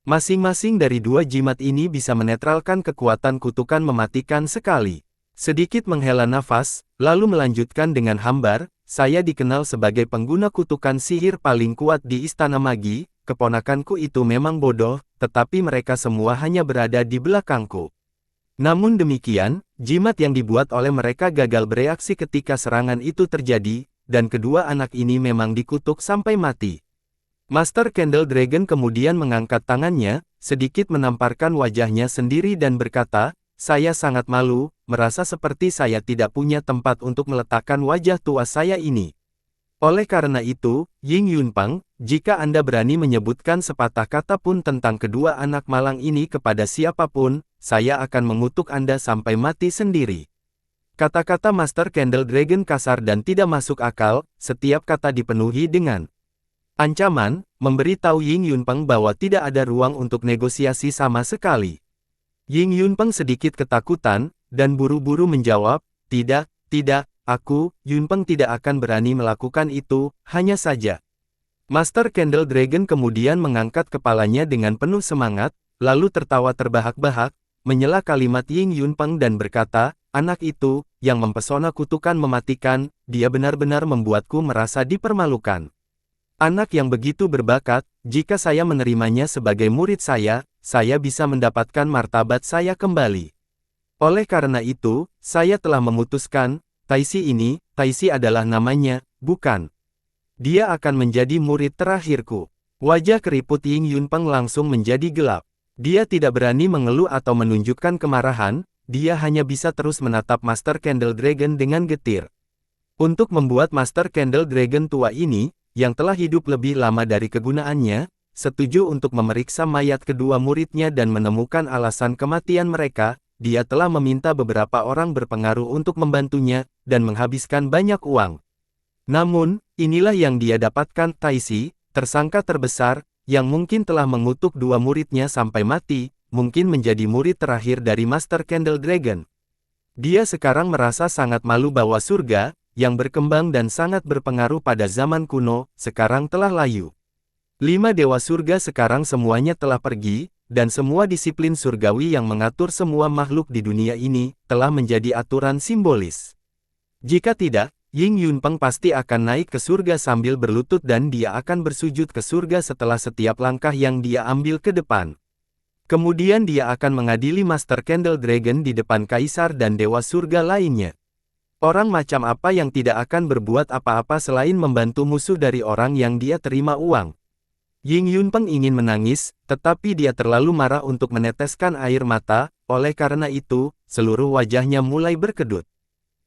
Masing-masing dari 2 jimat ini bisa menetralkan kekuatan kutukan mematikan sekali. Sedikit menghela nafas, lalu melanjutkan dengan hambar, saya dikenal sebagai pengguna kutukan sihir paling kuat di Istana Magi, keponakanku itu memang bodoh, tetapi mereka semua hanya berada di belakangku. Namun demikian, jimat yang dibuat oleh mereka gagal bereaksi ketika serangan itu terjadi, dan kedua anak ini memang dikutuk sampai mati. Master Candle Dragon kemudian mengangkat tangannya, sedikit menamparkan wajahnya sendiri dan berkata, saya sangat malu, merasa seperti saya tidak punya tempat untuk meletakkan wajah tua saya ini. Oleh karena itu, Ying Yunpeng, jika Anda berani menyebutkan sepatah kata pun tentang kedua anak malang ini kepada siapapun, saya akan mengutuk Anda sampai mati sendiri. Kata-kata Master Candle Dragon kasar dan tidak masuk akal, setiap kata dipenuhi dengan ancaman, memberitahu Ying Yunpeng bahwa tidak ada ruang untuk negosiasi sama sekali. Ying Yunpeng sedikit ketakutan, dan buru-buru menjawab, tidak, aku, Yunpeng tidak akan berani melakukan itu, hanya saja. Master Candle Dragon kemudian mengangkat kepalanya dengan penuh semangat, lalu tertawa terbahak-bahak, menyela kalimat Ying Yunpeng dan berkata, anak itu, yang mempesona kutukan mematikan, dia benar-benar membuatku merasa dipermalukan. Anak yang begitu berbakat, jika saya menerimanya sebagai murid saya bisa mendapatkan martabat saya kembali. Oleh karena itu, saya telah memutuskan, Taisi adalah namanya, bukan? Dia akan menjadi murid terakhirku. Wajah keriput Ying Yunpeng langsung menjadi gelap. Dia tidak berani mengeluh atau menunjukkan kemarahan, dia hanya bisa terus menatap Master Candle Dragon dengan getir. Untuk membuat Master Candle Dragon tua ini, yang telah hidup lebih lama dari kegunaannya, setuju untuk memeriksa mayat kedua muridnya dan menemukan alasan kematian mereka, dia telah meminta beberapa orang berpengaruh untuk membantunya, dan menghabiskan banyak uang. Namun, inilah yang dia dapatkan, Taisi, tersangka terbesar, yang mungkin telah mengutuk 2 muridnya sampai mati, mungkin menjadi murid terakhir dari Master Candle Dragon. Dia sekarang merasa sangat malu bahwa surga, yang berkembang dan sangat berpengaruh pada zaman kuno, sekarang telah layu. 5 dewa surga sekarang semuanya telah pergi, dan semua disiplin surgawi yang mengatur semua makhluk di dunia ini, telah menjadi aturan simbolis. Jika tidak, Ying Yunpeng pasti akan naik ke surga sambil berlutut dan dia akan bersujud ke surga setelah setiap langkah yang dia ambil ke depan. Kemudian dia akan mengadili Master Candle Dragon di depan kaisar dan dewa surga lainnya. Orang macam apa yang tidak akan berbuat apa-apa selain membantu musuh dari orang yang dia terima uang? Ying Yunpeng ingin menangis, tetapi dia terlalu marah untuk meneteskan air mata, oleh karena itu, seluruh wajahnya mulai berkedut.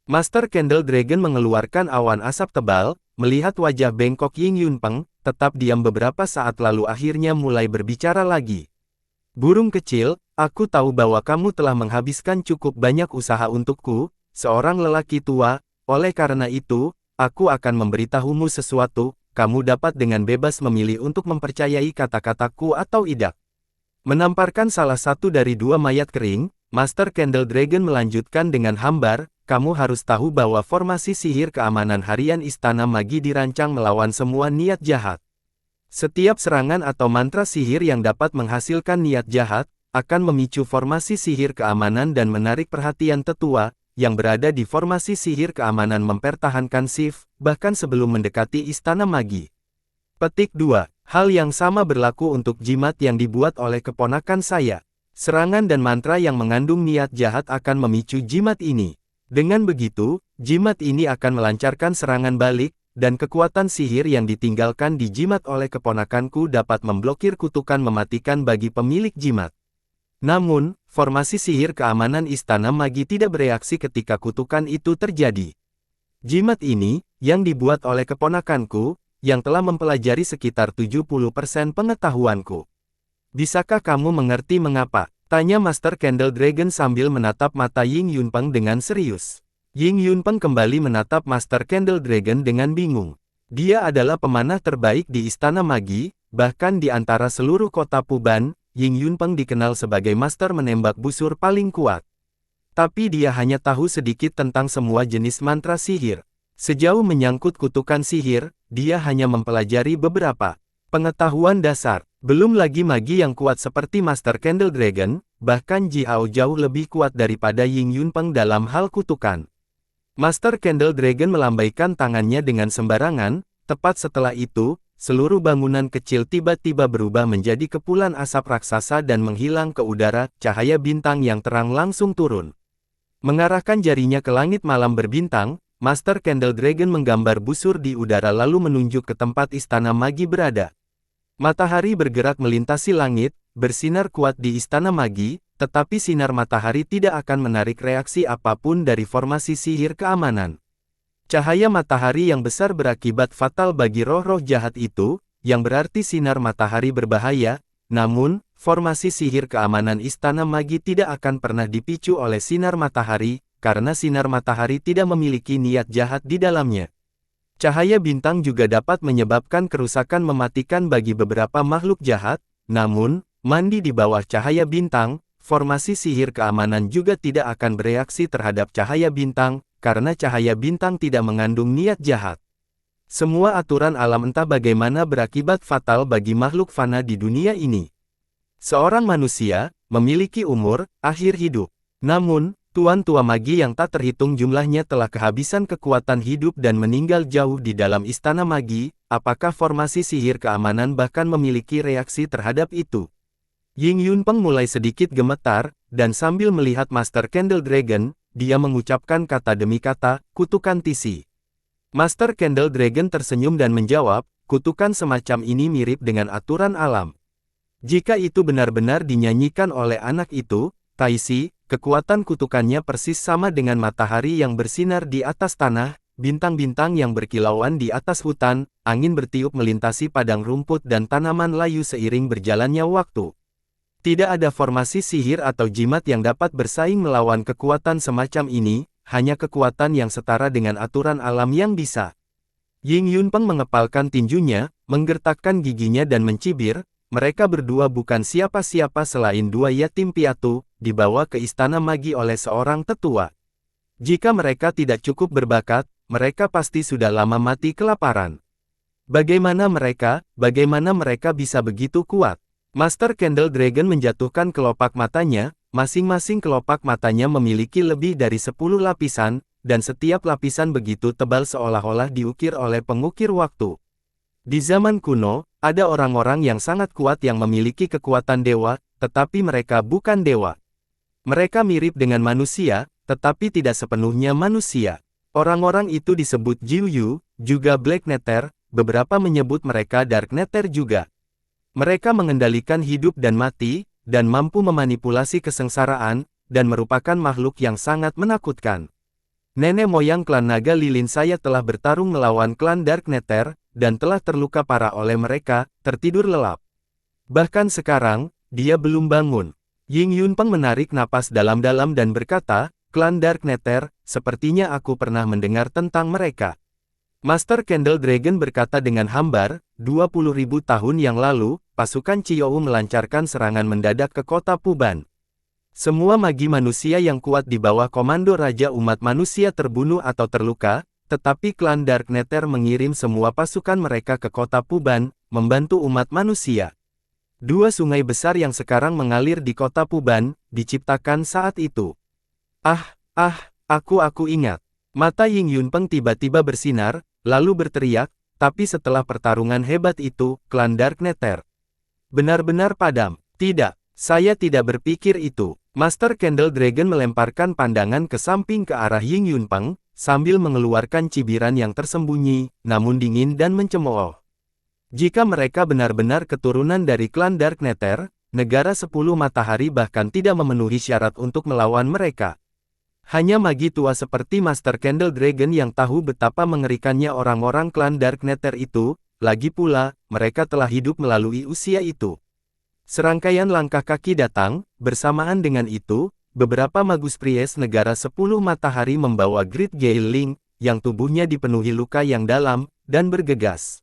Master Candle Dragon mengeluarkan awan asap tebal, melihat wajah bengkok Ying Yunpeng, tetap diam beberapa saat lalu akhirnya mulai berbicara lagi. Burung kecil, aku tahu bahwa kamu telah menghabiskan cukup banyak usaha untukku, seorang lelaki tua, oleh karena itu, aku akan memberitahumu sesuatu. Kamu dapat dengan bebas memilih untuk mempercayai kata-kataku atau tidak. Menamparkan salah satu dari 2 mayat kering, Master Candle Dragon melanjutkan dengan hambar, kamu harus tahu bahwa formasi sihir keamanan harian Istana Magi dirancang melawan semua niat jahat. Setiap serangan atau mantra sihir yang dapat menghasilkan niat jahat, akan memicu formasi sihir keamanan dan menarik perhatian tetua, yang berada di formasi sihir keamanan mempertahankan shift, bahkan sebelum mendekati Istana Magi. Petik 2. Hal yang sama berlaku untuk jimat yang dibuat oleh keponakan saya. Serangan dan mantra yang mengandung niat jahat akan memicu jimat ini. Dengan begitu, jimat ini akan melancarkan serangan balik, dan kekuatan sihir yang ditinggalkan di jimat oleh keponakanku dapat memblokir kutukan mematikan bagi pemilik jimat. Namun, formasi sihir keamanan Istana Magi tidak bereaksi ketika kutukan itu terjadi. Jimat ini, yang dibuat oleh keponakanku, yang telah mempelajari sekitar 70% pengetahuanku. Bisakah kamu mengerti mengapa? Tanya Master Candle Dragon sambil menatap mata Ying Yunpeng dengan serius. Ying Yunpeng kembali menatap Master Candle Dragon dengan bingung. Dia adalah pemanah terbaik di Istana Magi, bahkan di antara seluruh kota Puban, Ying Yunpeng dikenal sebagai master menembak busur paling kuat. Tapi dia hanya tahu sedikit tentang semua jenis mantra sihir. Sejauh menyangkut kutukan sihir, dia hanya mempelajari beberapa pengetahuan dasar. Belum lagi magi yang kuat seperti Master Candle Dragon, bahkan Jiao jauh lebih kuat daripada Ying Yunpeng dalam hal kutukan. Master Candle Dragon melambaikan tangannya dengan sembarangan, tepat setelah itu, seluruh bangunan kecil tiba-tiba berubah menjadi kepulan asap raksasa dan menghilang ke udara, cahaya bintang yang terang langsung turun. Mengarahkan jarinya ke langit malam berbintang, Master Candle Dragon menggambar busur di udara lalu menunjuk ke tempat Istana Magi berada. Matahari bergerak melintasi langit, bersinar kuat di Istana Magi, tetapi sinar matahari tidak akan menarik reaksi apapun dari formasi sihir keamanan. Cahaya matahari yang besar berakibat fatal bagi roh-roh jahat itu, yang berarti sinar matahari berbahaya, namun, formasi sihir keamanan Istana Magi tidak akan pernah dipicu oleh sinar matahari, karena sinar matahari tidak memiliki niat jahat di dalamnya. Cahaya bintang juga dapat menyebabkan kerusakan mematikan bagi beberapa makhluk jahat, namun, mandi di bawah cahaya bintang, formasi sihir keamanan juga tidak akan bereaksi terhadap cahaya bintang, karena cahaya bintang tidak mengandung niat jahat. Semua aturan alam entah bagaimana berakibat fatal bagi makhluk fana di dunia ini. Seorang manusia memiliki umur akhir hidup. Namun, Tuan tua magi yang tak terhitung jumlahnya telah kehabisan kekuatan hidup dan meninggal jauh di dalam Istana Magi, apakah formasi sihir keamanan bahkan memiliki reaksi terhadap itu? Ying Yunpeng mulai sedikit gemetar, dan sambil melihat Master Candle Dragon, dia mengucapkan kata demi kata, kutukan tisi. Master Candle Dragon tersenyum dan menjawab, kutukan semacam ini mirip dengan aturan alam. Jika itu benar-benar dinyanyikan oleh anak itu, Taisi, kekuatan kutukannya persis sama dengan matahari yang bersinar di atas tanah, bintang-bintang yang berkilauan di atas hutan, angin bertiup melintasi padang rumput dan tanaman layu seiring berjalannya waktu. Tidak ada formasi sihir atau jimat yang dapat bersaing melawan kekuatan semacam ini, hanya kekuatan yang setara dengan aturan alam yang bisa. Ying Yunpeng mengepalkan tinjunya, menggertakkan giginya dan mencibir. Mereka berdua bukan siapa-siapa selain dua yatim piatu, dibawa ke Istana Magi oleh seorang tetua. Jika mereka tidak cukup berbakat, mereka pasti sudah lama mati kelaparan. Bagaimana mereka bisa begitu kuat? Master Candle Dragon menjatuhkan kelopak matanya, masing-masing kelopak matanya memiliki lebih dari 10 lapisan, dan setiap lapisan begitu tebal seolah-olah diukir oleh pengukir waktu. Di zaman kuno, ada orang-orang yang sangat kuat yang memiliki kekuatan dewa, tetapi mereka bukan dewa. Mereka mirip dengan manusia, tetapi tidak sepenuhnya manusia. Orang-orang itu disebut Jiuyu, juga Black Nether, beberapa menyebut mereka Dark Nether juga. Mereka mengendalikan hidup dan mati, dan mampu memanipulasi kesengsaraan, dan merupakan makhluk yang sangat menakutkan. Nenek moyang klan naga lilin saya telah bertarung melawan klan Dark Nether, dan telah terluka parah oleh mereka, tertidur lelap. Bahkan sekarang, dia belum bangun. Ying Yunpeng menarik napas dalam-dalam dan berkata, klan Dark Nether, sepertinya aku pernah mendengar tentang mereka. Master Candle Dragon berkata dengan hambar, 20.000 tahun yang lalu, pasukan Qiou melancarkan serangan mendadak ke kota Puban. Semua magi manusia yang kuat di bawah komando Raja Umat Manusia terbunuh atau terluka, tetapi klan Dark Nether mengirim semua pasukan mereka ke kota Puban, membantu umat manusia. Dua sungai besar yang sekarang mengalir di kota Puban, diciptakan saat itu. Aku ingat. Mata Ying Yunpeng tiba-tiba bersinar, lalu berteriak, tapi setelah pertarungan hebat itu, klan Dark Nether benar-benar padam. Tidak, saya tidak berpikir itu. Master Candle Dragon melemparkan pandangan ke samping ke arah Ying Yunpeng, sambil mengeluarkan cibiran yang tersembunyi, namun dingin dan mencemooh. Jika mereka benar-benar keturunan dari klan Dark Nether, negara 10 matahari bahkan tidak memenuhi syarat untuk melawan mereka. Hanya magi tua seperti Master Candle Dragon yang tahu betapa mengerikannya orang-orang klan Dark Nether itu, lagi pula, mereka telah hidup melalui usia itu. Serangkaian langkah kaki datang, bersamaan dengan itu, beberapa magus Priest negara 10 matahari membawa Great Gale Link, yang tubuhnya dipenuhi luka yang dalam, dan bergegas.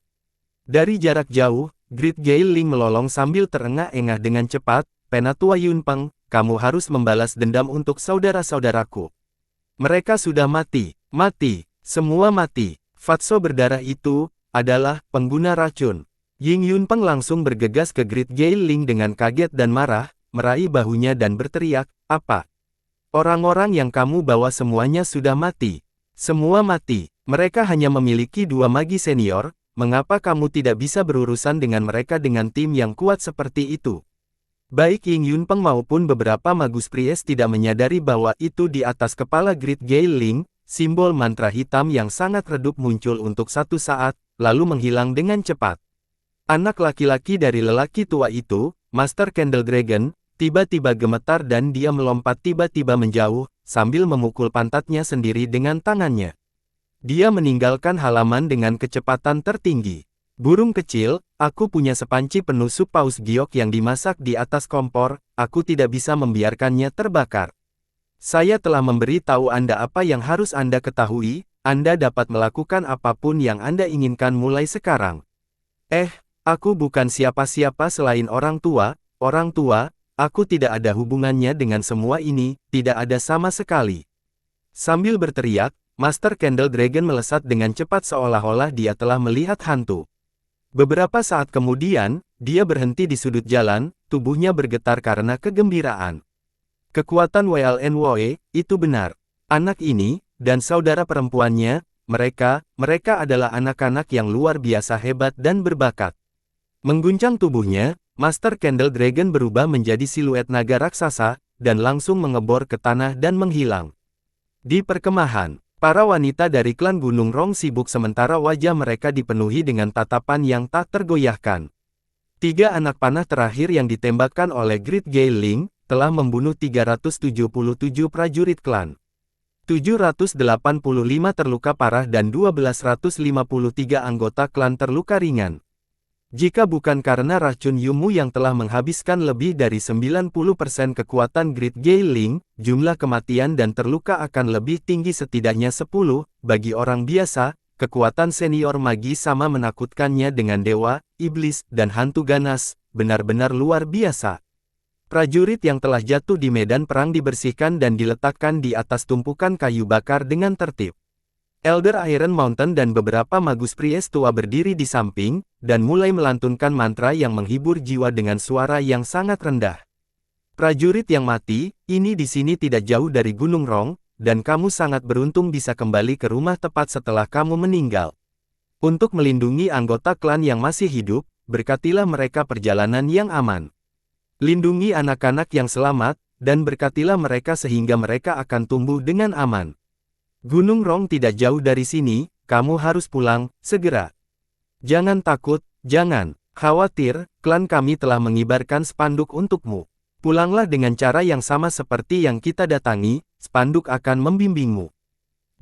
Dari jarak jauh, Great Gale Link melolong sambil terengah-engah dengan cepat, Penatua Yunpeng, kamu harus membalas dendam untuk saudara-saudaraku. Mereka sudah mati, semua mati. Fatso berdarah itu, adalah, pengguna racun. Ying Yunpeng langsung bergegas ke Great Gale Link dengan kaget dan marah, meraih bahunya dan berteriak, apa? Orang-orang yang kamu bawa semuanya sudah mati. Semua mati. Mereka hanya memiliki 2 magi senior, mengapa kamu tidak bisa berurusan dengan mereka dengan tim yang kuat seperti itu? Baik Ying Yunpeng maupun beberapa magus Priest tidak menyadari bahwa itu di atas kepala Great Gale Link, simbol mantra hitam yang sangat redup muncul untuk satu saat, lalu menghilang dengan cepat. Anak laki-laki dari lelaki tua itu, Master Candle Dragon, tiba-tiba gemetar dan dia melompat tiba-tiba menjauh, sambil memukul pantatnya sendiri dengan tangannya. Dia meninggalkan halaman dengan kecepatan tertinggi. Burung kecil, aku punya sepanci penuh sup paus giok yang dimasak di atas kompor, aku tidak bisa membiarkannya terbakar. Saya telah memberi tahu Anda apa yang harus Anda ketahui, Anda dapat melakukan apapun yang Anda inginkan mulai sekarang. Aku bukan siapa-siapa selain orang tua, aku tidak ada hubungannya dengan semua ini, tidak ada sama sekali. Sambil berteriak, Master Candle Dragon melesat dengan cepat seolah-olah dia telah melihat hantu. Beberapa saat kemudian, dia berhenti di sudut jalan, tubuhnya bergetar karena kegembiraan. Kekuatan WLNWE, itu benar. Anak ini, dan saudara perempuannya, mereka adalah anak-anak yang luar biasa hebat dan berbakat. Mengguncang tubuhnya, Master Candle Dragon berubah menjadi siluet naga raksasa, dan langsung mengebor ke tanah dan menghilang. Di perkemahan, para wanita dari klan Gunung Rong sibuk sementara wajah mereka dipenuhi dengan tatapan yang tak tergoyahkan. 3 anak panah terakhir yang ditembakkan oleh Great Gale Link, telah membunuh 377 prajurit klan. 785 terluka parah dan 1253 anggota klan terluka ringan. Jika bukan karena racun Yumu yang telah menghabiskan lebih dari 90% kekuatan Great Gale Link, jumlah kematian dan terluka akan lebih tinggi setidaknya 10, bagi orang biasa, kekuatan senior magi sama menakutkannya dengan dewa, iblis, dan hantu ganas, benar-benar luar biasa. Prajurit yang telah jatuh di medan perang dibersihkan dan diletakkan di atas tumpukan kayu bakar dengan tertib. Elder Iron Mountain dan beberapa magus Priest tua berdiri di samping, dan mulai melantunkan mantra yang menghibur jiwa dengan suara yang sangat rendah. Prajurit yang mati, ini di sini tidak jauh dari Gunung Rong, dan kamu sangat beruntung bisa kembali ke rumah tepat setelah kamu meninggal. Untuk melindungi anggota klan yang masih hidup, berkatilah mereka perjalanan yang aman. Lindungi anak-anak yang selamat, dan berkatilah mereka sehingga mereka akan tumbuh dengan aman. Gunung Rong tidak jauh dari sini, kamu harus pulang, segera. Jangan takut, jangan khawatir, klan kami telah mengibarkan spanduk untukmu. Pulanglah dengan cara yang sama seperti yang kita datangi, spanduk akan membimbingmu.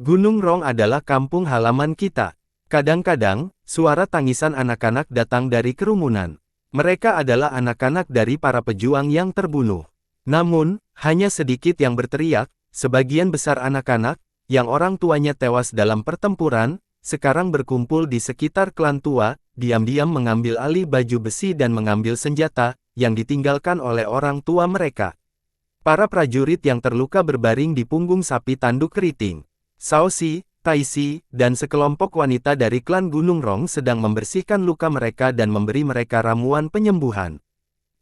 Gunung Rong adalah kampung halaman kita. Kadang-kadang, suara tangisan anak-anak datang dari kerumunan. Mereka adalah anak-anak dari para pejuang yang terbunuh. Namun, hanya sedikit yang berteriak, sebagian besar anak-anak, yang orang tuanya tewas dalam pertempuran, sekarang berkumpul di sekitar klan tua, diam-diam mengambil alih baju besi dan mengambil senjata, yang ditinggalkan oleh orang tua mereka. Para prajurit yang terluka berbaring di punggung sapi tanduk keriting. Shaoxi, Taixi, dan sekelompok wanita dari klan Gunung Rong sedang membersihkan luka mereka dan memberi mereka ramuan penyembuhan.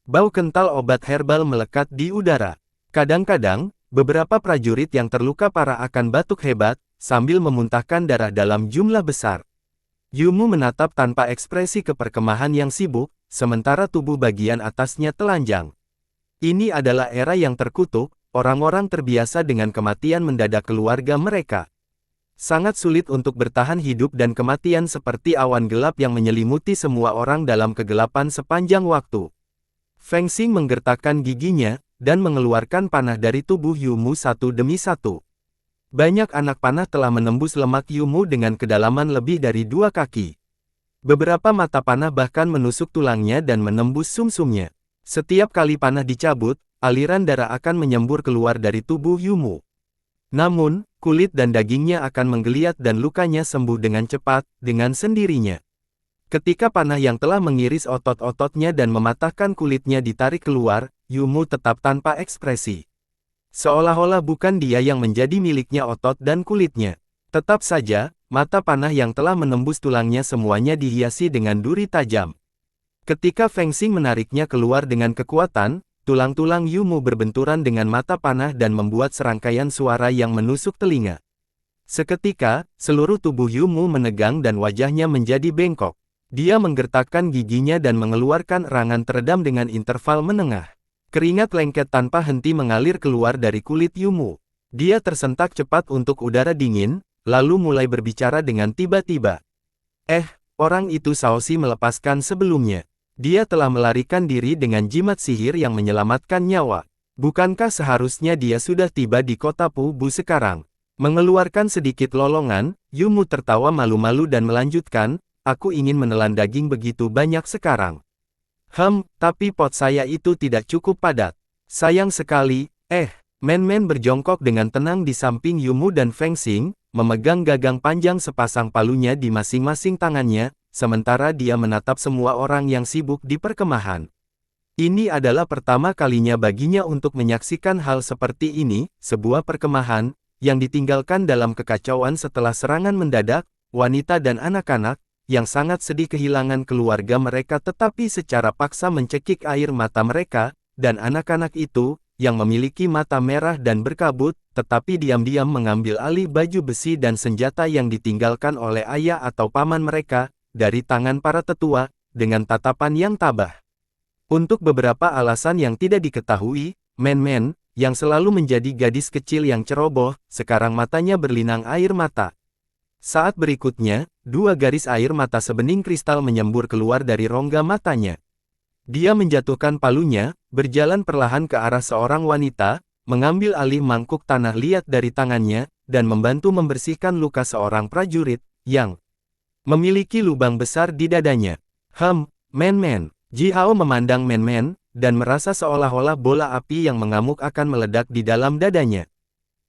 Bau kental obat herbal melekat di udara. Kadang-kadang, beberapa prajurit yang terluka parah akan batuk hebat, sambil memuntahkan darah dalam jumlah besar. Yumu menatap tanpa ekspresi ke perkemahan yang sibuk, sementara tubuh bagian atasnya telanjang. Ini adalah era yang terkutuk, orang-orang terbiasa dengan kematian mendadak keluarga mereka. Sangat sulit untuk bertahan hidup dan kematian seperti awan gelap yang menyelimuti semua orang dalam kegelapan sepanjang waktu. Feng Xing menggertakkan giginya, dan mengeluarkan panah dari tubuh Yumu satu demi satu. Banyak anak panah telah menembus lemak Yumu dengan kedalaman lebih dari 2 kaki. Beberapa mata panah bahkan menusuk tulangnya dan menembus sumsumnya. Setiap kali panah dicabut, aliran darah akan menyembur keluar dari tubuh Yumu. Namun, kulit dan dagingnya akan menggeliat dan lukanya sembuh dengan cepat, dengan sendirinya. Ketika panah yang telah mengiris otot-ototnya dan mematahkan kulitnya ditarik keluar, Yumu tetap tanpa ekspresi. Seolah-olah bukan dia yang menjadi miliknya otot dan kulitnya. Tetap saja, mata panah yang telah menembus tulangnya semuanya dihiasi dengan duri tajam. Ketika Feng Xing menariknya keluar dengan kekuatan, tulang-tulang Yumu berbenturan dengan mata panah dan membuat serangkaian suara yang menusuk telinga. Seketika, seluruh tubuh Yumu menegang dan wajahnya menjadi bengkok. Dia menggertakkan giginya dan mengeluarkan erangan teredam dengan interval menengah. Keringat lengket tanpa henti mengalir keluar dari kulit Yumu. Dia tersentak cepat untuk udara dingin, lalu mulai berbicara dengan tiba-tiba. Orang itu Shaoxi melepaskan sebelumnya. Dia telah melarikan diri dengan jimat sihir yang menyelamatkan nyawa. Bukankah seharusnya dia sudah tiba di kota Pubu sekarang? Mengeluarkan sedikit lolongan, Yumu tertawa malu-malu dan melanjutkan, aku ingin menelan daging begitu banyak sekarang. Tapi pot saya itu tidak cukup padat. Sayang sekali. Men-men berjongkok dengan tenang di samping Yumu dan Feng Xing, memegang gagang panjang sepasang palunya di masing-masing tangannya, sementara dia menatap semua orang yang sibuk di perkemahan. Ini adalah pertama kalinya baginya untuk menyaksikan hal seperti ini, sebuah perkemahan, yang ditinggalkan dalam kekacauan setelah serangan mendadak, wanita dan anak-anak, yang sangat sedih kehilangan keluarga mereka tetapi secara paksa mencekik air mata mereka, dan anak-anak itu, yang memiliki mata merah dan berkabut, tetapi diam-diam mengambil alih baju besi dan senjata yang ditinggalkan oleh ayah atau paman mereka, dari tangan para tetua, dengan tatapan yang tabah. Untuk beberapa alasan yang tidak diketahui, men-men, yang selalu menjadi gadis kecil yang ceroboh, sekarang matanya berlinang air mata. Saat berikutnya, 2 garis air mata sebening kristal menyembur keluar dari rongga matanya. Dia menjatuhkan palunya, berjalan perlahan ke arah seorang wanita, mengambil alih mangkuk tanah liat dari tangannya, dan membantu membersihkan luka seorang prajurit, yang memiliki lubang besar di dadanya. Men-men. Ji Hao memandang men-men, dan merasa seolah-olah bola api yang mengamuk akan meledak di dalam dadanya.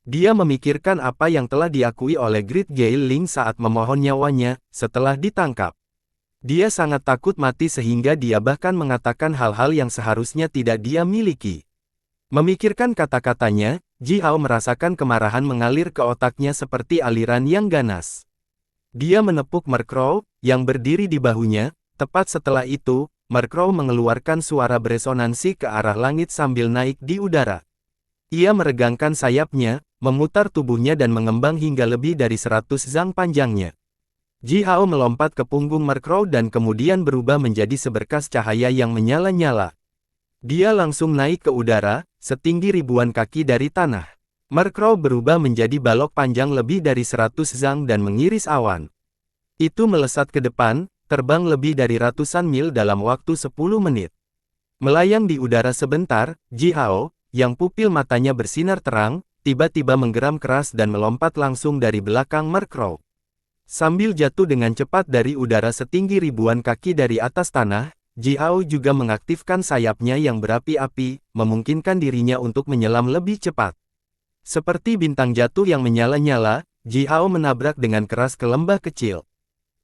Dia memikirkan apa yang telah diakui oleh Great Gale Ling saat memohon nyawanya, setelah ditangkap. Dia sangat takut mati sehingga dia bahkan mengatakan hal-hal yang seharusnya tidak dia miliki. Memikirkan kata-katanya, Ji Hao merasakan kemarahan mengalir ke otaknya seperti aliran yang ganas. Dia menepuk Mercrow, yang berdiri di bahunya, tepat setelah itu, Mercrow mengeluarkan suara beresonansi ke arah langit sambil naik di udara. Ia meregangkan sayapnya, memutar tubuhnya dan mengembang hingga lebih dari 100 zang panjangnya. Ji Hao melompat ke punggung Mercrow dan kemudian berubah menjadi seberkas cahaya yang menyala-nyala. Dia langsung naik ke udara, setinggi ribuan kaki dari tanah. Mercrow berubah menjadi balok panjang lebih dari 100 zang dan mengiris awan. Itu melesat ke depan, terbang lebih dari ratusan mil dalam waktu 10 menit. Melayang di udara sebentar, Ji Hao, yang pupil matanya bersinar terang, tiba-tiba menggeram keras dan melompat langsung dari belakang Mercrow. Sambil jatuh dengan cepat dari udara setinggi ribuan kaki dari atas tanah, Ji Hao juga mengaktifkan sayapnya yang berapi-api, memungkinkan dirinya untuk menyelam lebih cepat. Seperti bintang jatuh yang menyala-nyala, Ji Hao menabrak dengan keras ke lembah kecil.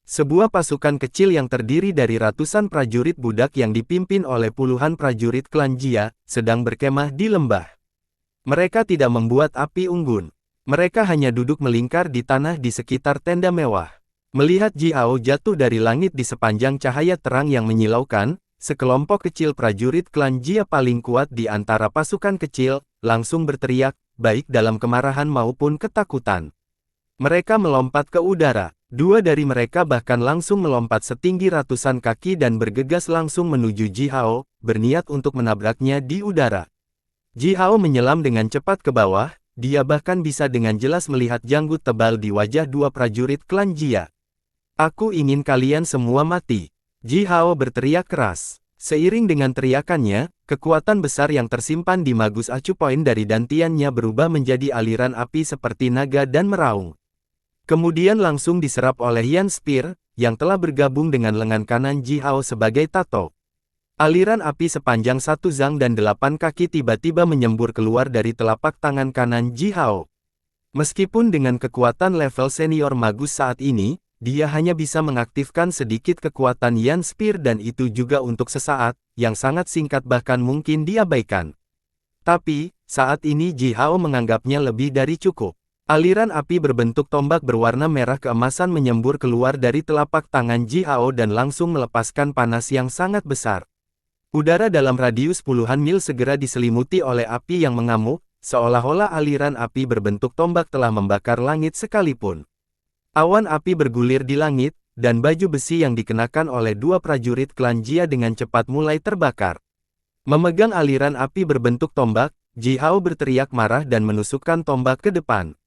Sebuah pasukan kecil yang terdiri dari ratusan prajurit budak yang dipimpin oleh puluhan prajurit klan Jia, sedang berkemah di lembah. Mereka tidak membuat api unggun. Mereka hanya duduk melingkar di tanah di sekitar tenda mewah. Melihat Ji Hao jatuh dari langit di sepanjang cahaya terang yang menyilaukan, sekelompok kecil prajurit klan Jia paling kuat di antara pasukan kecil, langsung berteriak, baik dalam kemarahan maupun ketakutan. Mereka melompat ke udara. 2 dari mereka bahkan langsung melompat setinggi ratusan kaki dan bergegas langsung menuju Ji Hao, berniat untuk menabraknya di udara. Ji Hao menyelam dengan cepat ke bawah, dia bahkan bisa dengan jelas melihat janggut tebal di wajah 2 prajurit klan Jia. Aku ingin kalian semua mati. Ji Hao berteriak keras. Seiring dengan teriakannya, kekuatan besar yang tersimpan di Magus Acu Point dari dantiannya berubah menjadi aliran api seperti naga dan meraung. Kemudian langsung diserap oleh Yan Spear, yang telah bergabung dengan lengan kanan Ji Hao sebagai tato. Aliran api sepanjang 1 zang dan 8 kaki tiba-tiba menyembur keluar dari telapak tangan kanan Ji Hao. Meskipun dengan kekuatan level senior Magus saat ini, dia hanya bisa mengaktifkan sedikit kekuatan Yan Spear dan itu juga untuk sesaat, yang sangat singkat bahkan mungkin diabaikan. Tapi, saat ini Ji Hao menganggapnya lebih dari cukup. Aliran api berbentuk tombak berwarna merah keemasan menyembur keluar dari telapak tangan Ji Hao dan langsung melepaskan panas yang sangat besar. Udara dalam radius puluhan mil segera diselimuti oleh api yang mengamuk, seolah-olah aliran api berbentuk tombak telah membakar langit sekalipun. Awan api bergulir di langit, dan baju besi yang dikenakan oleh 2 prajurit klan Jia dengan cepat mulai terbakar. Memegang aliran api berbentuk tombak, Ji Hao berteriak marah dan menusukkan tombak ke depan.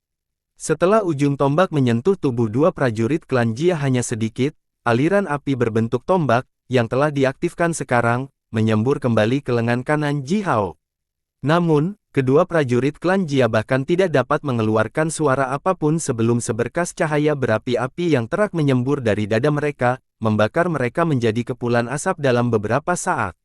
Setelah ujung tombak menyentuh tubuh 2 prajurit klan Jia hanya sedikit, aliran api berbentuk tombak, yang telah diaktifkan sekarang, menyembur kembali ke lengan kanan Ji Hao. Namun, kedua prajurit klan Jia bahkan tidak dapat mengeluarkan suara apapun sebelum seberkas cahaya berapi-api yang terak menyembur dari dada mereka, membakar mereka menjadi kepulan asap dalam beberapa saat.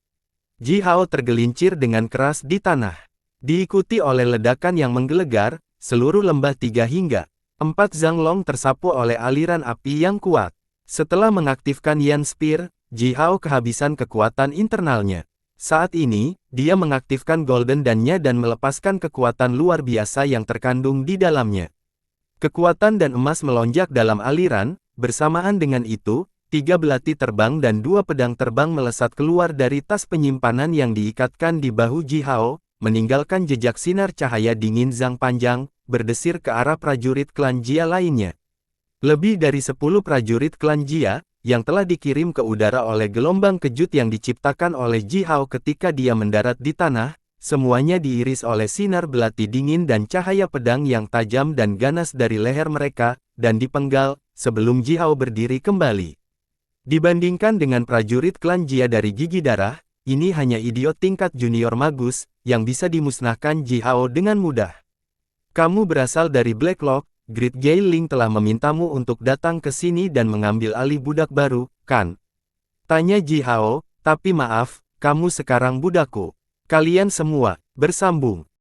Ji Hao tergelincir dengan keras di tanah. Diikuti oleh ledakan yang menggelegar, seluruh lembah 3 hingga 4 Zanglong tersapu oleh aliran api yang kuat. Setelah mengaktifkan Yan Spear, Ji Hao kehabisan kekuatan internalnya. Saat ini, dia mengaktifkan Golden Dan-nya dan melepaskan kekuatan luar biasa yang terkandung di dalamnya. Kekuatan dan emas melonjak dalam aliran, bersamaan dengan itu, 3 belati terbang dan 2 pedang terbang melesat keluar dari tas penyimpanan yang diikatkan di bahu Ji Hao, meninggalkan jejak sinar cahaya dingin zang panjang, berdesir ke arah prajurit klan Jia lainnya. Lebih dari 10 prajurit klan Jia, yang telah dikirim ke udara oleh gelombang kejut yang diciptakan oleh Ji Hao ketika dia mendarat di tanah, semuanya diiris oleh sinar belati dingin dan cahaya pedang yang tajam dan ganas dari leher mereka, dan dipenggal, sebelum Ji Hao berdiri kembali. Dibandingkan dengan prajurit klan Jia dari gigi darah, ini hanya idiot tingkat junior Magus, yang bisa dimusnahkan Ji Hao dengan mudah. Kamu berasal dari Blacklock, Great Gale Ling telah memintamu untuk datang ke sini dan mengambil alih budak baru, kan? Tanya Ji Hao, tapi maaf, kamu sekarang budakku. Kalian semua, bersambung.